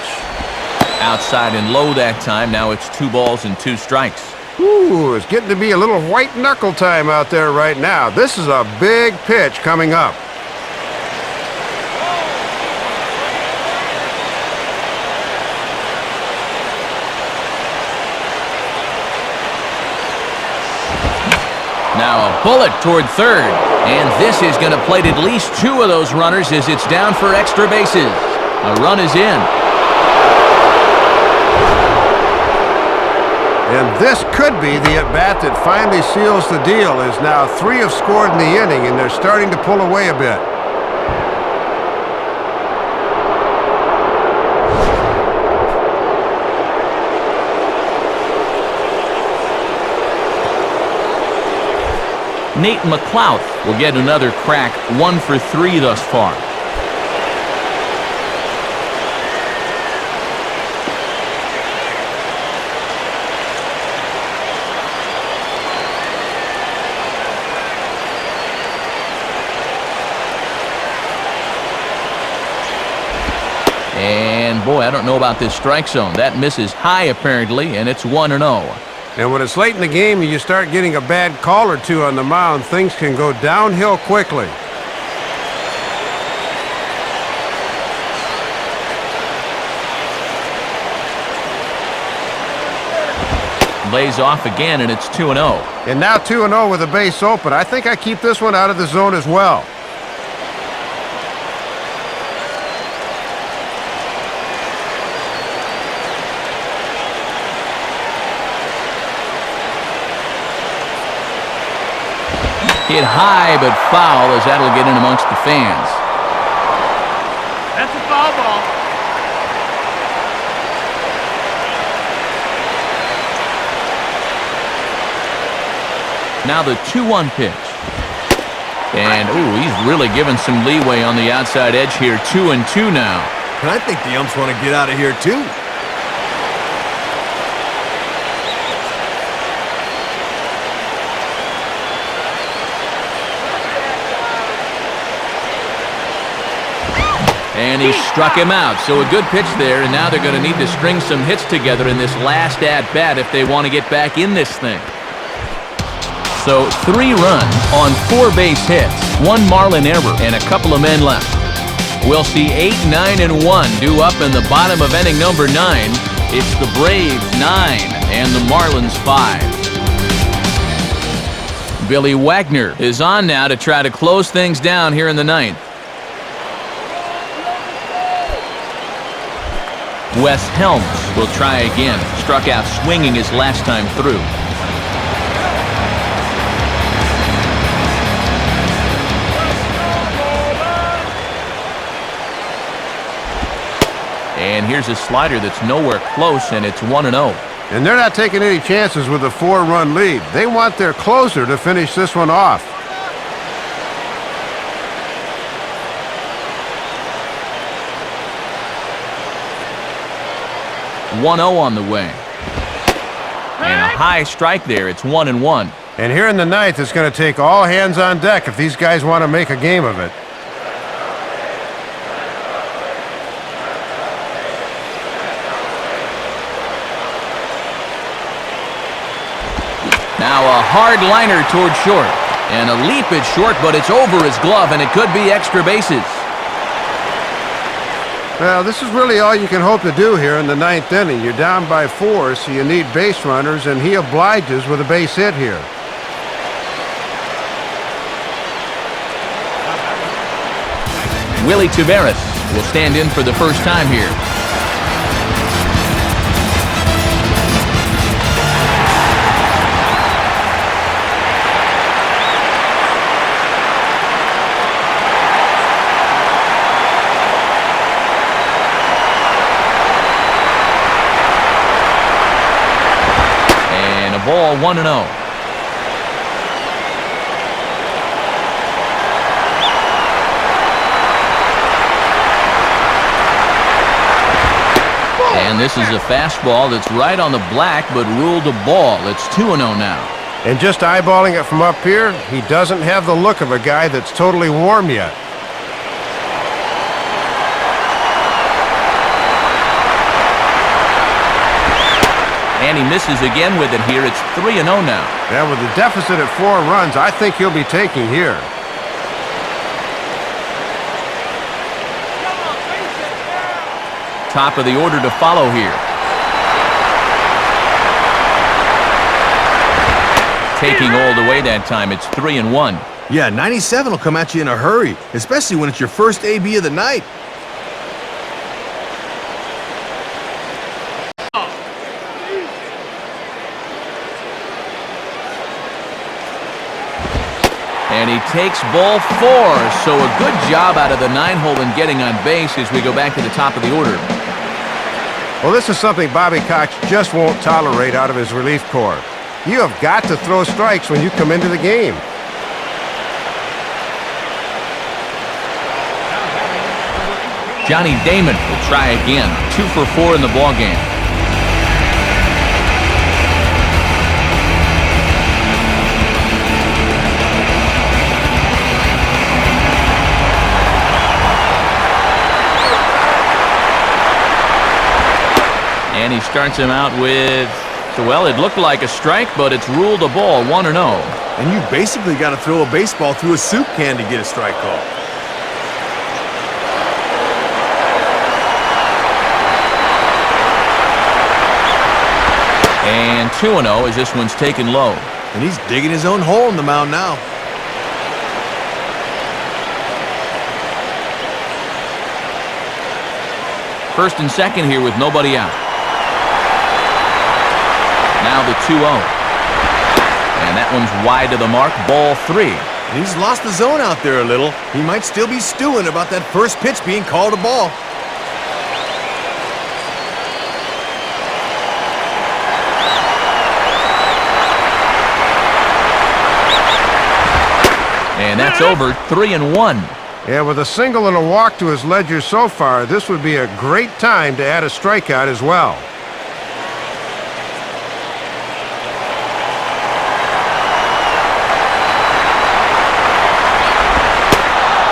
S1: Outside and low that time. Now it's 2 balls and 2 strikes.
S3: Ooh, it's getting to be a little white knuckle time out there right now. This is a big pitch coming up.
S1: Now a bullet toward third. And this is going to plate at least 2 of those runners as it's down for extra bases. A run is in.
S3: And this could be the at-bat that finally seals the deal, as now 3 have scored in the inning, and they're starting to pull away a bit.
S1: Nate McLouth will get another crack, 1 for 3 thus far. And boy, I don't know about this strike zone. That misses high apparently, and it's 1-0.
S3: And when it's late in the game and you start getting a bad call or 2 on the mound, things can go downhill quickly.
S1: Lays off again, and it's 2-0.
S3: And now 2-0 with a base open. I think I keep this one out of the zone as well.
S1: Hit high, but foul, as that'll get in amongst the fans.
S4: That's a foul ball.
S1: Now the 2-1 pitch. And, ooh, he's really given some leeway on the outside edge here. 2-2 now.
S2: And I think the umps want to get out of here, too.
S1: And he struck him out. So a good pitch there, and now they're going to need to string some hits together in this last at-bat if they want to get back in this thing. So 3 runs on 4 base hits, 1 Marlin error, and a couple of men left. We'll see 8, 9, and 1 due up in the bottom of inning number 9. It's the Braves 9 and the Marlins 5. Billy Wagner is on now to try to close things down here in the 9th. Wes Helms will try again. Struck out swinging his last time through. And here's a slider that's nowhere close, and it's 1-0.
S3: And they're not taking any chances with a 4-run lead. They want their closer to finish this one off.
S1: .0 on the way. And a high strike there. It's 1-1.
S3: And here in the 9th, it's going to take all hands on deck if these guys want to make a game of it.
S1: Now a hard liner toward short. And a leap at short, but it's over his glove, and it could be extra bases.
S3: Well, this is really all you can hope to do here in the 9th inning. You're down by 4, so you need base runners, and he obliges with a base hit here.
S1: Willie Taveras will stand in for the first time here. ball, 1-0. And this is a fastball that's right on the black, but ruled a ball. It's 2-0 now.
S3: And just eyeballing it from up here, he doesn't have the look of a guy that's totally warm yet.
S1: And he misses again with it here. It's 3-0 now.
S3: Yeah, with the deficit at 4 runs, I think he'll be taking here.
S1: Top of the order to follow here. Taking all the way that time. It's 3-1.
S2: Yeah, 97 will come at you in a hurry, especially when it's your first AB of the night.
S1: And he takes ball 4. So a good job out of the 9-hole in getting on base as we go back to the top of the order.
S3: Well, this is something Bobby Cox just won't tolerate out of his relief corps. You have got to throw strikes when you come into the game.
S1: Johnny Damon will try again. 2 for 4 in the ballgame. And he starts him out with, well, it looked like a strike, but it's ruled a ball, 1-0.
S2: And you basically got to throw a baseball through a soup can to get a strike call.
S1: And 2-0 as this one's taken low.
S2: And he's digging his own hole in the mound now.
S1: First and second here with nobody out. Now the 2-0. And that one's wide to the mark, ball 3.
S2: And he's lost the zone out there a little. He might still be stewing about that first pitch being called a ball.
S1: And that's over, 3-1.
S3: Yeah, with a single and a walk to his ledger so far, this would be a great time to add a strikeout as well.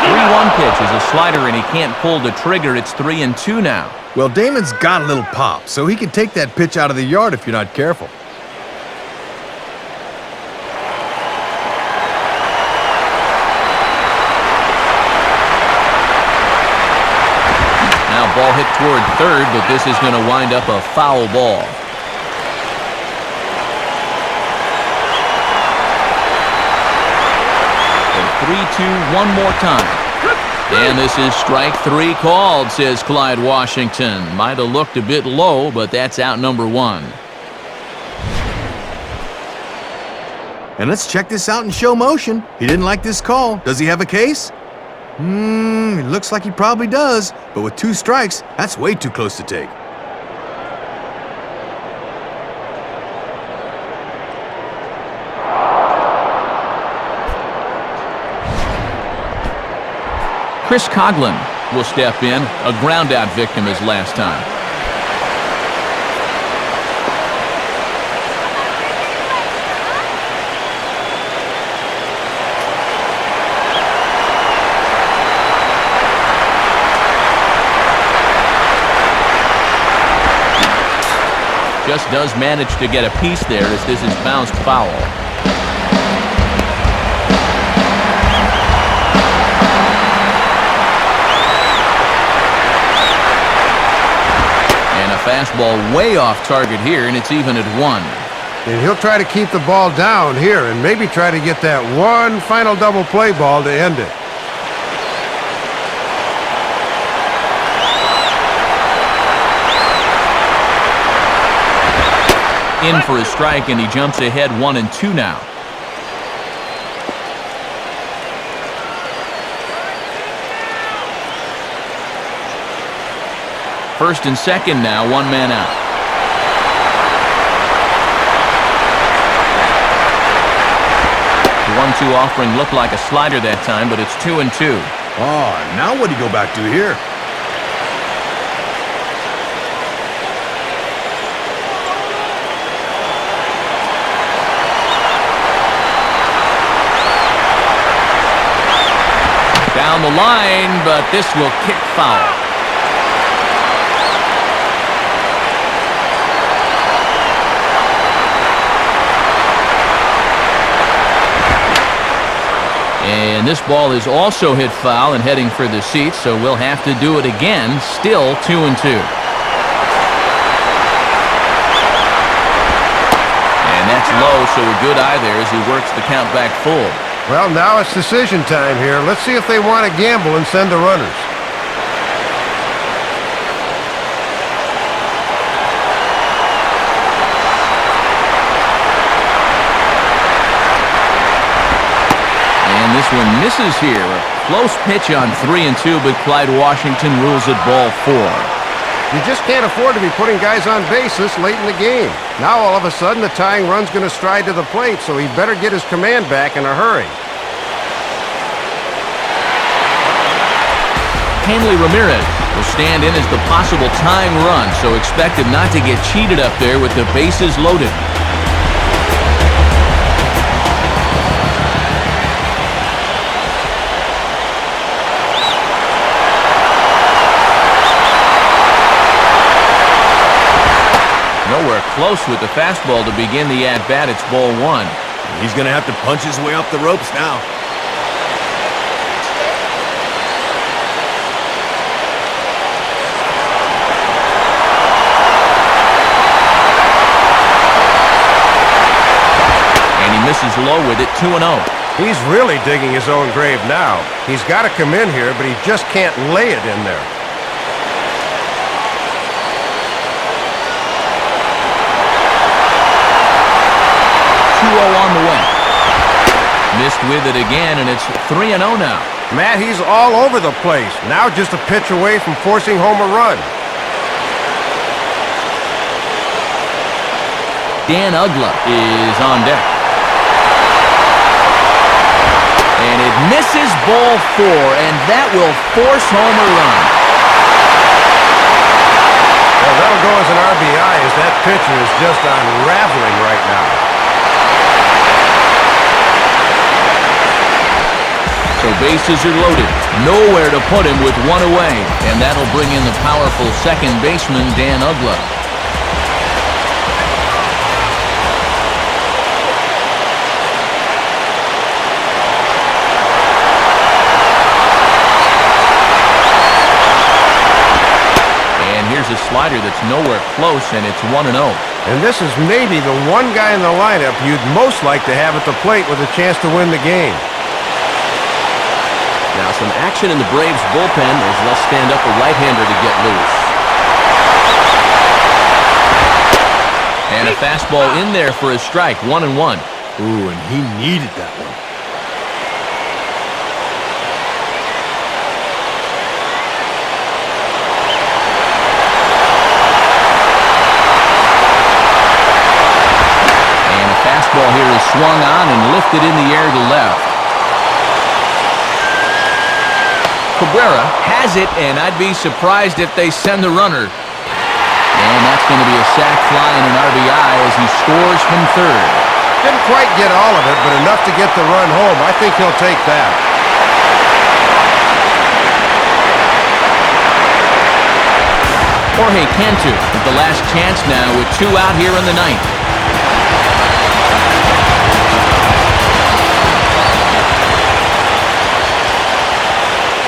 S1: 3-1 pitch is a slider, and he can't pull the trigger. It's 3-2 now.
S2: Well, Damon's got a little pop, so he can take that pitch out of the yard if you're not careful.
S1: Now ball hit toward third, but this is going to wind up a foul ball. And 3-2 one more time. And this is strike 3 called, says Clyde Washington. Might have looked a bit low, but that's out number 1.
S2: And let's check this out in show motion. He didn't like this call. Does he have a case? It looks like he probably does. But with 2 strikes, that's way too close to take.
S1: Chris Coghlan will step in, a ground-out victim as last time. Just does manage to get a piece there as this is bounced foul. Fastball way off target here, and it's even at 1.
S3: And he'll try to keep the ball down here and maybe try to get that one final double play ball to end it.
S1: In for a strike, and he jumps ahead 1-2 now. First and second now, 1 man out. 1-2 offering looked like a slider that time, but it's 2-2.
S2: Oh, now what do you go back to here?
S1: Down the line, but this will kick foul. And this ball is also hit foul and heading for the seats, so we'll have to do it again. Still 2-2. And that's low, so a good eye there as he works the count back full.
S3: Well, now it's decision time here. Let's see if they want to gamble and send the runners.
S1: And this one misses here. A close pitch on 3-2, but Clyde Washington rules it ball 4.
S3: You just can't afford to be putting guys on base this late in the game. Now all of a sudden the tying run's going to stride to the plate, so he better get his command back in a hurry.
S1: Hanley Ramirez will stand in as the possible tying run, so expect him not to get cheated up there with the bases loaded. Nowhere close with the fastball to begin the at-bat. It's ball 1.
S2: He's going to have to punch his way up the ropes now.
S1: And he misses low with it, 2-0.
S3: He's really digging his own grave now. He's got to come in here, but he just can't lay it in there.
S1: On the way. Missed with it again, and it's 3-0 now.
S3: Matt, he's all over the place. Now just a pitch away from forcing home a run.
S1: Dan Uggla is on deck. And it misses ball 4, and that will force home a run.
S3: Well, that'll go as an RBI as that pitcher is just unraveling right now.
S1: So bases are loaded. Nowhere to put him with one away. And that'll bring in the powerful second baseman, Dan Uggla. And here's a slider that's nowhere close, and it's 1-0.
S3: And this is maybe the one guy in the lineup you'd most like to have at the plate with a chance to win the game.
S5: Now some action in the Braves bullpen as they'll stand up a right-hander to get loose.
S1: And a fastball in there for a strike, 1-1.
S2: Ooh, and he needed that one.
S1: And a fastball here is swung on and lifted in the air to left. Cabrera has it, and I'd be surprised if they send the runner. And that's going to be a sac fly and an RBI as he scores from third.
S3: Didn't quite get all of it, but enough to get the run home. I think he'll take that.
S1: Jorge Cantu with the last chance now with 2 out here in the ninth.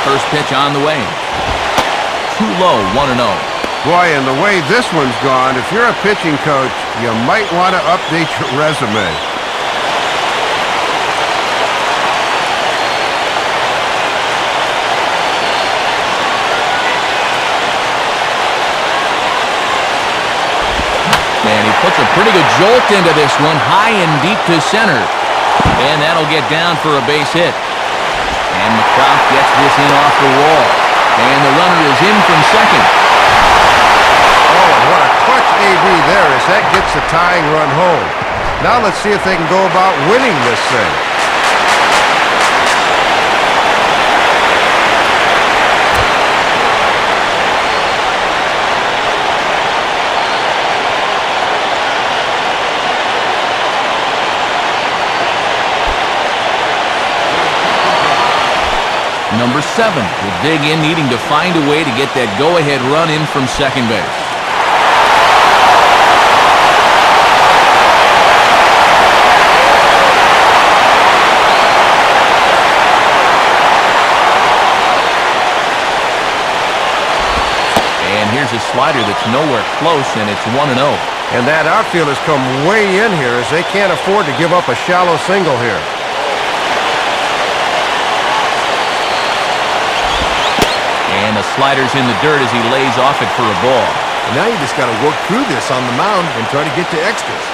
S1: First pitch on the way. Too low, 1-0.
S3: Boy, and the way this one's gone, if you're a pitching coach, you might want to update your resume.
S1: And he puts a pretty good jolt into this one, high and deep to center. And that'll get down for a base hit. And McCroft gets this in off the wall. And the runner is in from second.
S3: Oh, what a clutch AB there as that gets the tying run home. Now let's see if they can go about winning this thing.
S1: number 7 will dig in, needing to find a way to get that go-ahead run in from second base. And here's a slider that's nowhere close, and it's 1-0.
S3: And that outfield has come way in here as they can't afford to give up a shallow single here.
S1: And the slider's in the dirt as he lays off it for a ball.
S2: And now you just got to work through this on the mound and try to get to extras.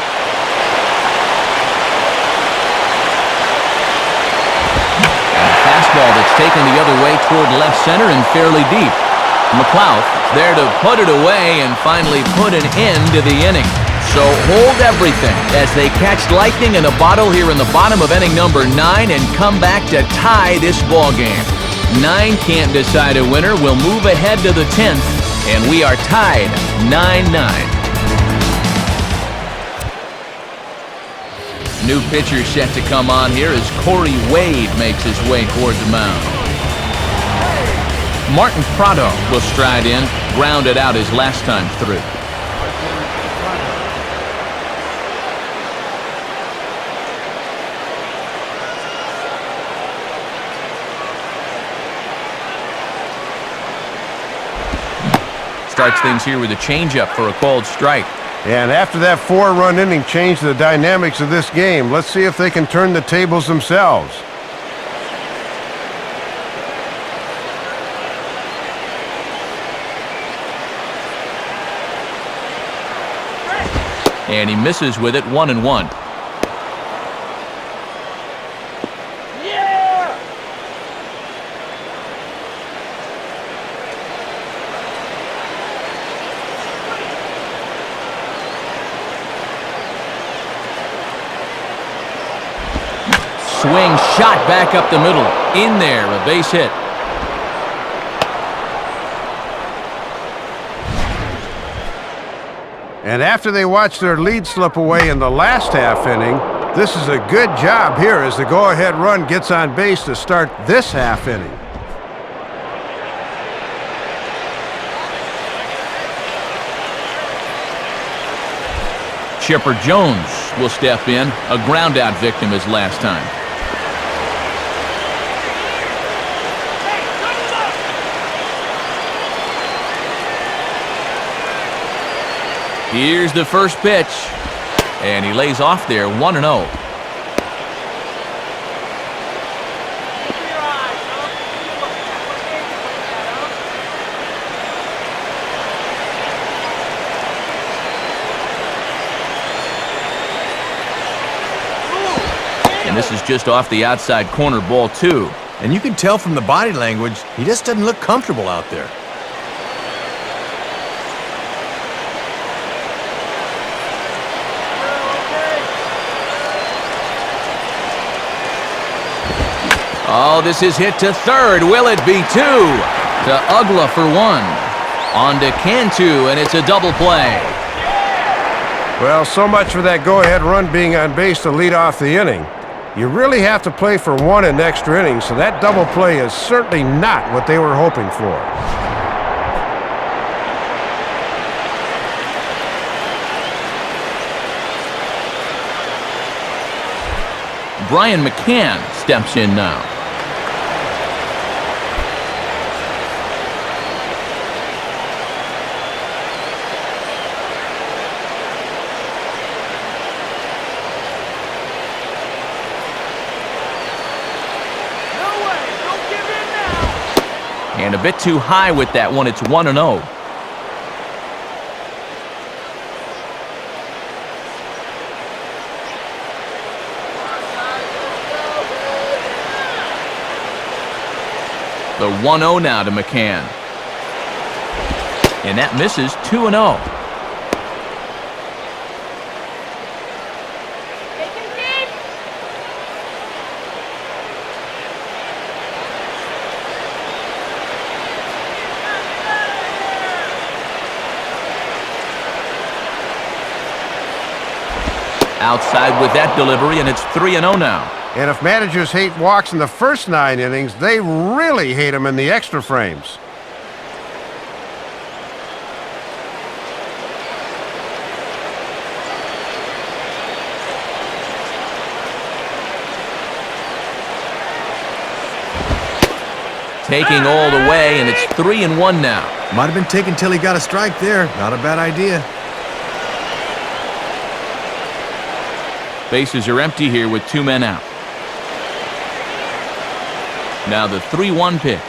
S1: And a fastball that's taken the other way toward left center and fairly deep. McLeod there to put it away and finally put an end to the inning. So hold everything as they catch lightning in a bottle here in the bottom of inning number 9 and come back to tie this ball game. 9 can't decide a winner. We'll move ahead to the 10th, and we are tied 9-9. New pitcher set to come on here as Corey Wade makes his way toward the mound. Martin Prado will stride in, grounded out his last time through. Starts things here with a changeup for a called strike.
S3: And after that 4-run inning changed the dynamics of this game, let's see if they can turn the tables themselves.
S1: And he misses with it, 1-1. Swing shot back up the middle. In there, a base hit.
S3: And after they watched their lead slip away in the last half inning, this is a good job here as the go-ahead run gets on base to start this half inning.
S1: Chipper Jones will step in, a ground-out victim his last time. Here's the first pitch, and he lays off there, 1-0. And this is just off the outside corner, ball 2.
S2: And you can tell from the body language, he just doesn't look comfortable out there.
S1: Oh, this is hit to third. Will it be 2? To Ugla for 1. On to Cantu, and it's a double play.
S3: Well, so much for that go-ahead run being on base to lead off the inning. You really have to play for 1 in extra innings, so that double play is certainly not what they were hoping for.
S1: Brian McCann steps in now. And a bit too high with that one. It's 1-0. The 1-0 now to McCann. And that misses, 2-0. Outside with that delivery, and it's 3-0 now.
S3: And if managers hate walks in the first 9 innings, they really hate them in the extra frames.
S1: Taking all the way, and it's 3-1 now.
S2: Might have been taken till he got a strike there. Not a bad idea.
S1: Bases are empty here with 2 men out. Now the 3-1 pitch.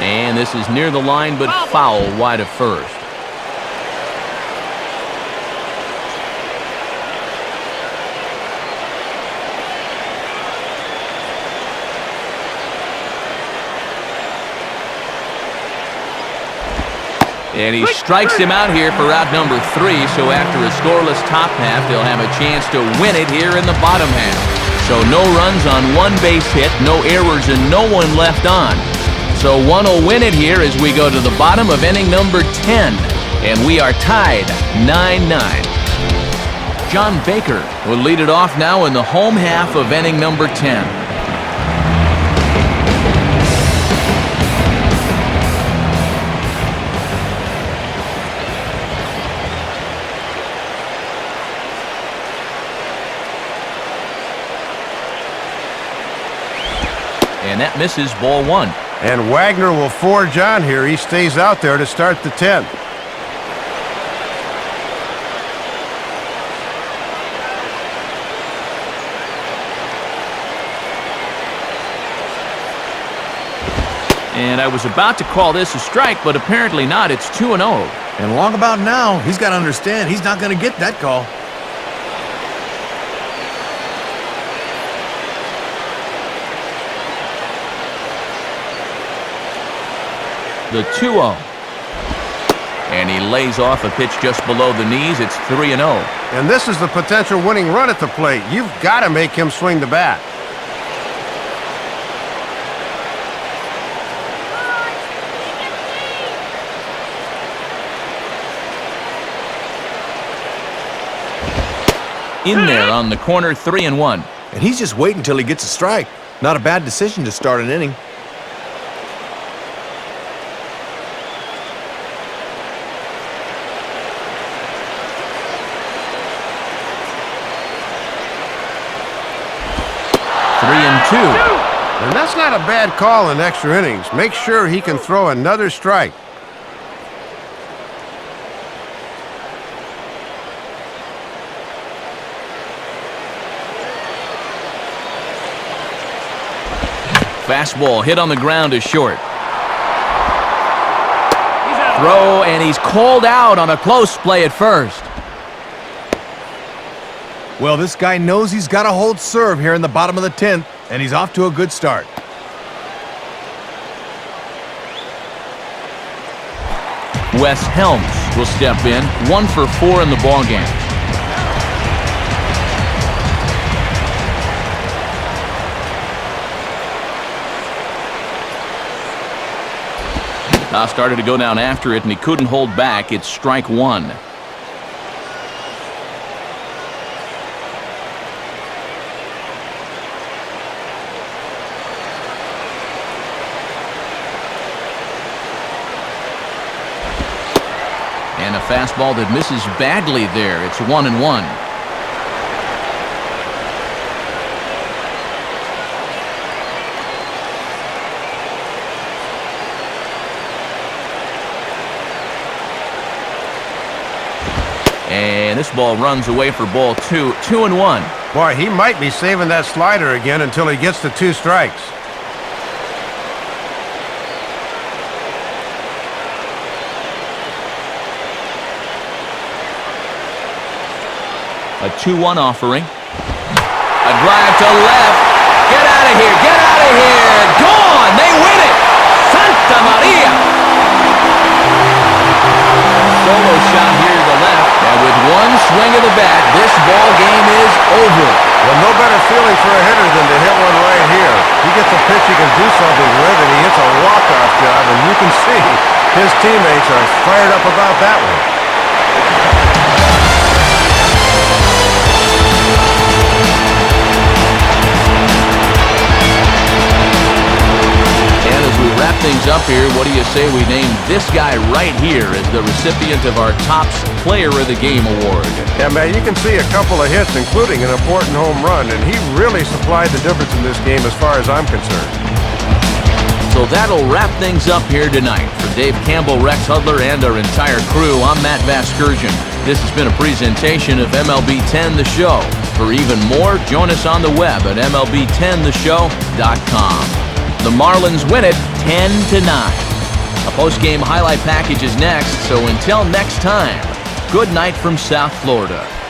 S1: And this is near the line, but foul wide of first. And he strikes him out here for out number 3, so after a scoreless top half, they'll have a chance to win it here in the bottom half. So no runs on 1 base hit, no errors, and no one left on. So one will win it here as we go to the bottom of inning number 10. And we are tied 9-9. John Baker will lead it off now in the home half of inning number 10. And that misses, ball 1.
S3: And Wagner will forge on here. He stays out there to start the 10th.
S1: And I was about to call this a strike, but apparently not. It's 2-0.
S2: And long about now, he's got to understand he's not going to get that call.
S1: The 2-0. And he lays off a pitch just below the knees. It's 3-0.
S3: And this is the potential winning run at the plate. You've got to make him swing the bat.
S1: In there on the corner, 3-1.
S2: And he's just waiting until he gets a strike. Not a bad decision to start an inning.
S3: And that's not a bad call in extra innings. Make sure he can throw another strike.
S1: Fastball hit on the ground is short. Throw, and he's called out on a close play at first.
S2: Well, this guy knows he's got to hold serve here in the bottom of the 10th, and he's off to a good start.
S1: Wes Helms will step in, 1 for 4 in the ballgame. Started to go down after it, and he couldn't hold back. It's strike 1. And a fastball that misses badly there. It's 1-1. And this ball runs away for ball 2. 2-1.
S3: Boy, he might be saving that slider again until he gets to 2 strikes.
S1: A 2-1 offering. A drive to left. Get out of here. Get out of here. Gone. They win it. Santa Maria. Solo shot here to the left. And with one swing of the bat, this ball game is over.
S3: Well, no better feeling for a hitter than to hit one right here. He gets a pitch he can do something with, and he hits a walk-off job, and you can see his teammates are fired up about that one.
S1: things up here, what do you say we name this guy right here as the recipient of our Topps Player of the Game award?
S3: Yeah, man, you can see a couple of hits, including an important home run, and he really supplied the difference in this game as far as I'm concerned.
S1: So that'll wrap things up here tonight. For Dave Campbell, Rex Hudler, and our entire crew, I'm Matt Vasgersian. This has been a presentation of MLB 10 The Show. For even more, join us on the web at MLB10theshow.com. The Marlins win it 10-9. A post-game highlight package is next, so until next time, good night from South Florida.